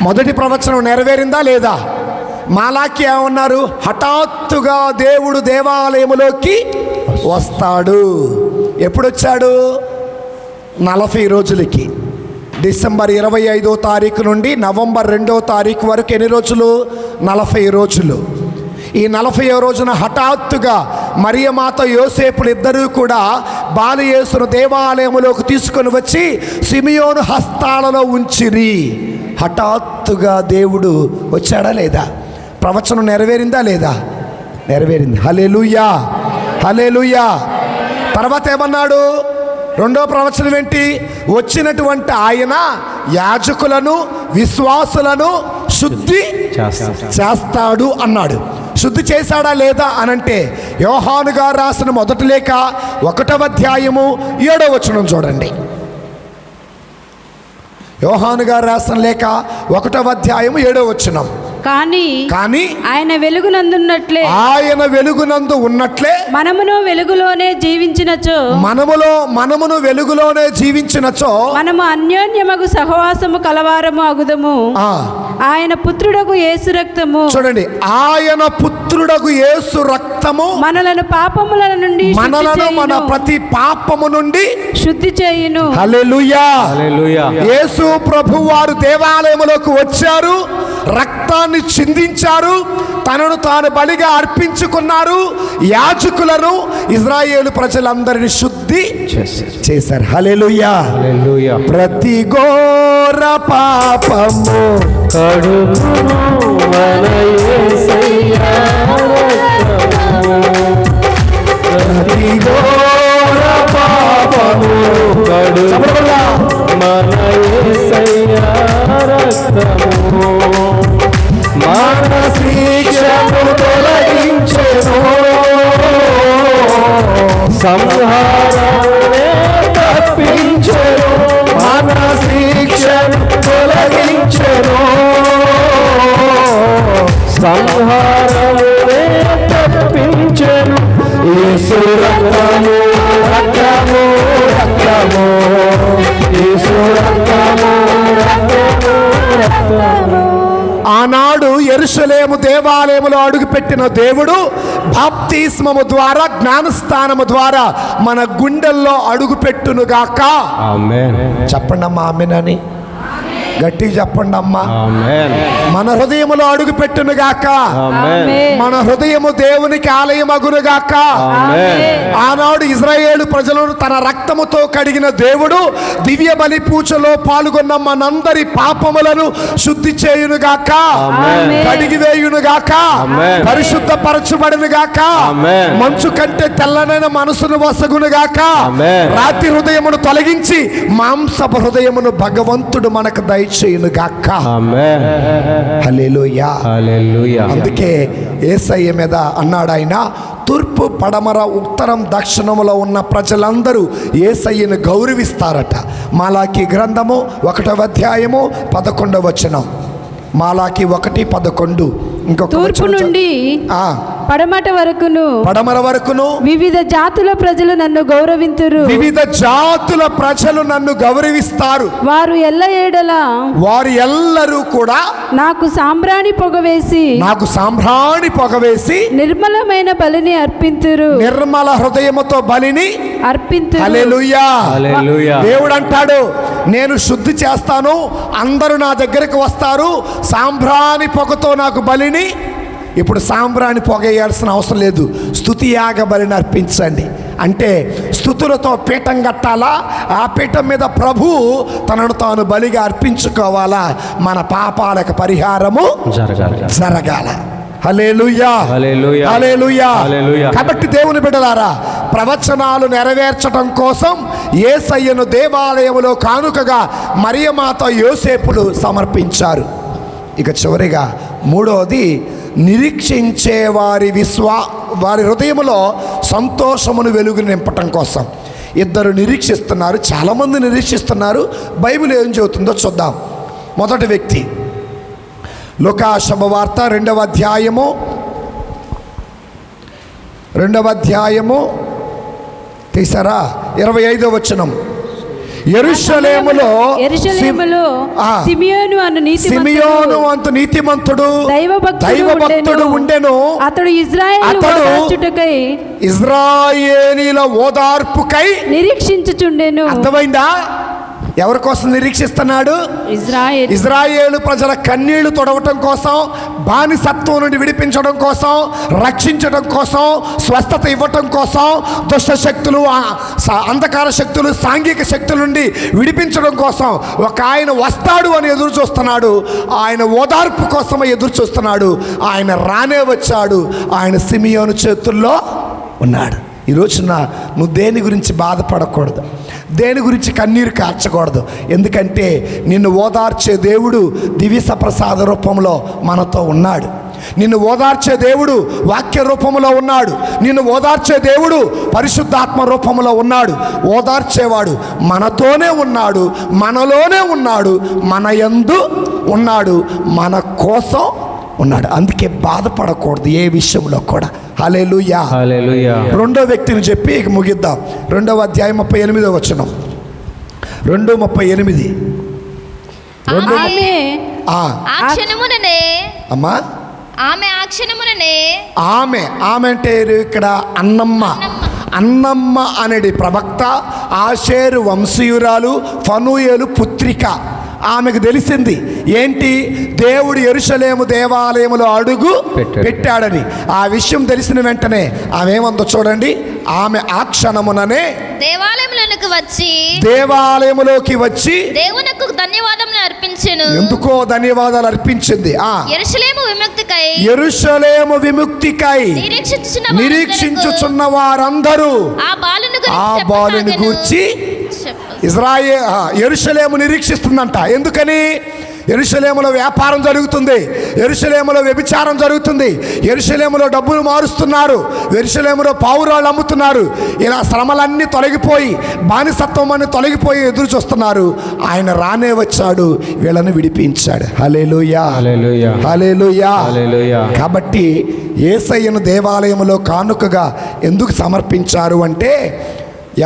మొదటి ప్రవచనం నెరవేరిందా లేదా? మాలాకి ఏమన్నారు? హఠాత్తుగా దేవుడు దేవాలయములోకి వస్తాడు. ఎప్పుడు వచ్చాడు? 40 రోజులకి. డిసెంబర్ 25వ తారీఖు నుండి నవంబర్ 2వ తారీఖు వరకు ఎన్ని రోజులు? 40 రోజులు. ఈ 40వ రోజున హఠాత్తుగా మరియమాత యోసేపులు ఇద్దరూ కూడా బాలయేసును దేవాలయములోకి తీసుకొని వచ్చి సిమియోను హస్తాలలో ఉంచిరి. హఠాత్తుగా దేవుడు వచ్చాడా లేదా? ప్రవచనం నెరవేరిందా లేదా? నెరవేరింది. హల్లెలూయా, హల్లెలూయా. తర్వాత ఏమన్నాడు? 2వ ప్రవచనం ఏంటి? వచ్చినటువంటి ఆయన యాజకులను విశ్వాసులను శుద్ధి చేస్తాడు అన్నాడు. శుద్ధి చేశాడా లేదా అనంటే యోహాను గారు రాసిన మొదటి లేఖ 1వ అధ్యాయము 7వ వచనం చూడండి. యోహాను గారు రాసిన లేఖ 1వ అధ్యాయము 7వ వచనం. కానీ ఆయన వెలుగునందున్నట్లే, ఆయన వెలుగునందు ఉన్నట్లే మనమును వెలుగులోనే జీవించినచో, మనమును వెలుగులోనే జీవించినచో మనము అన్యోన్యమగు సహవాసము కలవారము అగుదము. ఆయన పుత్రుడగు యేసు రక్తము, చూడండి, ఆయన పుత్రుడగు యేసు రక్తము మనలను పాపముల నుండి, మన ప్రతి పాపము నుండి శుద్ధి చేయును. హల్లెలూయా, హల్లెలూయా. యేసు ప్రభువారు దేవాలయములోకి వచ్చారు, రక్తాన్ని చిందించారు, తనను తాను బలిగా అర్పించుకున్నారు, యాజకులను ఇజ్రాయేలు ప్రజలందరినీ శుద్ధి చేశారు. హల్లెలూయా, హల్లెలూయా. ప్రతి ఘోర పాపము కడుగును మన యేసయ్యా ప్రతి ఘోర పాపము కడుగును మన యేసయ్యా రక్తము మన శిక్షను తొలగించెను, సంహారమే తప్పించెను, మన శిక్షను తొలగించెను, సంహారమే తప్పించెను. యేసు రక్తము రక్తము రక్తము, యేసు రక్తము రక్తము రక్తము. ఆనాడు యెరూషలేము దేవాలయములో అడుగుపెట్టిన దేవుడు బాప్తిస్మము ద్వారా, జ్ఞానస్నానము ద్వారా మన గుండెల్లో అడుగుపెట్టునుగాక. ఆమేన్. చెప్పండి అమ్మా, ఆమేనని గట్టి చెప్పండి అమ్మా. ఆమేన్. మన హృదయములో అడుగుపెట్టునుగాక. ఆమేన్. మన హృదయము దేవునికి ఆలయమగునుగాక. ఆమేన్. ఆనాడు ఇజ్రాయేలు ప్రజలను తన రక్తముతో కడిగిన దేవుడు దివ్య బలి పూజలో పాల్గొన్న మనందరి పాపములను శుద్ధి చేయునుగాక, ఆమేన్. కడిగి వేయునుగాక, ఆమేన్. పరిశుద్ధపరచుబడునుగాక, ఆమేన్. మంచు కంటే తెల్లనైన మనసును వసగునుగాక, ఆమేన్. రాతి హృదయమును తొలగించి మాంసపు హృదయమును భగవంతుడు మనకు దయచేయునుగాక. ఆమేన్. హల్లెలూయా, హల్లెలూయా. అందుకే యేసయ్య మీద అన్నాడు ఆయన, తూర్పు పడమర ఉత్తరం దక్షిణములో ఉన్న ప్రజలందరూ యేసయ్యను గౌరవిస్తారట. మాలాకి గ్రంథము 1వ అధ్యాయము 11వ వచనం. మాలాకి 1:11. ఇంకొక తూర్పు వచనం నుండి పడమట వరకును వివిధ జాతుల ప్రజలు నన్ను గౌరవిస్తారు. వారు ఎల్లరూ కూడా నాకు సాంబ్రాణి పొగవేసి నిర్మలమైన బలిని అర్పింతురు. నిర్మల హృదయముతో బలిని అర్పింతురు. హల్లెలూయా. దేవుడు అంటాడు, నేను శుద్ధి చేస్తాను, అందరూ నా దగ్గరకు వస్తారు, సాంబ్రాణి పొగతో నాకు బలిని. ఇప్పుడు సాంబ్రాణి పొగ వేయాల్సిన అవసరం లేదు, స్తుతి యాగ బలిని అర్పించండి. అంటే స్తుతులతో పీఠం కట్టాలా, ఆ పీఠం మీద ప్రభు తనను తాను బలిగా అర్పించుకోవాలా, మన పాపాలకు పరిహారము జరగాల. హల్లెలూయా, హల్లెలూయా, హల్లెలూయా. హల్లెలూయా. కాబట్టి దేవుని బిడ్డలారా, ప్రవచనాలు నెరవేర్చడం కోసం యేసయ్యను దేవాలయములో కానుకగా మరియమాత యోసేపులు సమర్పించారు. ఇక చివరిగా మూడవది, నిరీక్షించే వారి హృదయములో సంతోషమును వెలుగు నింపటం కోసం ఇద్దరు నిరీక్షిస్తున్నారు, చాలామంది నిరీక్షిస్తున్నారు. బైబిల్ ఏం చెబుతుందో చూద్దాం. మొదటి వ్యక్తి లూకా శుభవార్త 2వ అధ్యాయము తీసారా, 25వ వచనం. యెరూషలేములో సిమియోను అంత నీతిమంతుడు దైవభక్తుడు ఉండెను. అతడు ఇజ్రాయేలీల ఓదార్పుకై నిరీక్షించుచుండెను. అర్థమైందా? ఎవరి కోసం నిరీక్షిస్తున్నాడు? ఇజ్రాయేలు ప్రజల కన్నీళ్లు తొడవటం కోసం, బానిసత్వం నుండి విడిపించడం కోసం, రక్షించడం కోసం, స్వస్థత ఇవ్వటం కోసం, దుష్ట శక్తులు, అంధకార శక్తులు, సాంఘిక శక్తుల నుండి విడిపించడం కోసం ఒక ఆయన వస్తాడు అని ఎదురు చూస్తున్నాడు. ఆయన ఓదార్పు కోసం ఎదురు చూస్తున్నాడు. ఆయన రానే వచ్చాడు. ఆయన సిమియోను చేతుల్లో ఉన్నాడు. ఈ రోజున నువ్వు దేని గురించి బాధపడకూడదు, దేని గురించి కన్నీరు కార్చకూడదు. ఎందుకంటే నిన్ను ఓదార్చే దేవుడు దివ్య ప్రసాద రూపంలో మనతో ఉన్నాడు. నిన్ను ఓదార్చే దేవుడు వాక్య రూపంలో ఉన్నాడు. నిన్ను ఓదార్చే దేవుడు పరిశుద్ధాత్మ రూపంలో ఉన్నాడు. ఓదార్చేవాడు మనతోనే ఉన్నాడు, మనలోనే ఉన్నాడు, మన యందు ఉన్నాడు, మన కోసం ఉన్నాడు. అందుకే బాధపడకూడదు ఏ విషయంలో కూడా. హల్లెలూయా, హల్లెలూయా. రెండో వ్యక్తిని చెప్పి ఇక ముగిద్దాం. 2వ అధ్యాయం 38వ వచనం. 2:38. ఆమె అంటే ఇక్కడ అన్నమ్మ అనేది ప్రవక్త, ఆషేరు వంశీయురాలు, ఫనూయేలు పుత్రిక. ఆమెకు తెలిసింది ఏంటి, దేవుడు యెరూషలేము దేవాలయములో అడుగు పెట్టాడని. ఆ విషయం తెలిసిన వెంటనే ఆమె ఏమందో చూడండి. ఆమె ఆ క్షణముననే దేవాలయములోకి వచ్చి దేవునికి ధన్యవాదములు అర్పించెను. ఎందుకో ధన్యవాదాలు అర్పించింది. యెరూషలేము విముక్తికై నిరీక్షించుచున్న వారందరూ ఆ బాలుని గూర్చి యెరూషలేము నిరీక్షిస్తుందంట. ఎందుకని? యెరూషలేములో వ్యాపారం జరుగుతుంది, యెరూషలేములో వ్యభిచారం జరుగుతుంది, యెరూషలేములో డబ్బులు మారుస్తున్నారు, యెరూషలేములో పావురాళ్ళు అమ్ముతున్నారు. ఇలా శ్రమలన్నీ తొలగిపోయి, బానిసత్వం అని తొలగిపోయి ఎదురు చూస్తున్నారు. ఆయన రానే వచ్చాడు, వీళ్ళని విడిపించాడు. హల్లెలూయా, హల్లెలూయా, హల్లెలూయా, హల్లెలూయా. కాబట్టి యేసయ్యను దేవాలయంలో కానుకగా ఎందుకు సమర్పించారు అంటే,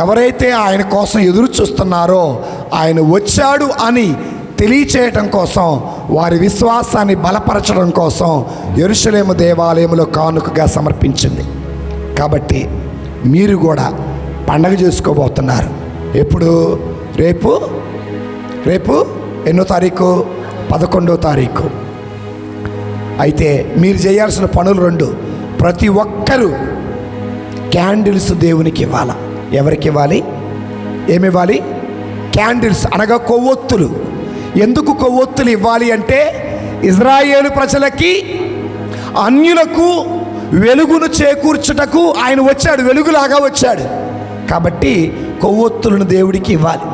ఎవరైతే ఆయన కోసం ఎదురు చూస్తున్నారో ఆయన వచ్చాడు అని తెలియచేయటం కోసం, వారి విశ్వాసాన్ని బలపరచడం కోసం యెరూషలేము దేవాలయంలో కానుకగా సమర్పించింది. కాబట్టి మీరు కూడా పండగ చేసుకోబోతున్నారు. ఎప్పుడు? రేపు ఎన్నో తారీఖు? 11వ తారీఖు. అయితే మీరు చేయాల్సిన పనులు 2. ప్రతి ఒక్కరూ క్యాండిల్స్ దేవునికి ఇవ్వాలి. ఎవరికి ఇవ్వాలి? ఏమివ్వాలి? క్యాండిల్స్ అనగా కొవ్వొత్తులు. ఎందుకు కొవ్వొత్తులు ఇవ్వాలి అంటే, ఇజ్రాయేలు ప్రజలకి, అన్యులకు వెలుగును చేకూర్చుటకు ఆయన వచ్చాడు, వెలుగులాగా వచ్చాడు. కాబట్టి కొవ్వొత్తులను దేవుడికి ఇవ్వాలి.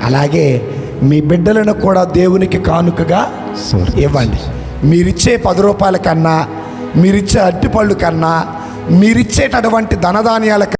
అలాగే మీ బిడ్డలను కూడా దేవునికి కానుకగా ఇవ్వండి. మీరిచ్చే 10 రూపాయల కన్నా, మీరిచ్చే అరటిపళ్ళు కన్నా, మీరిచ్చేటటువంటి ధనధాన్యాల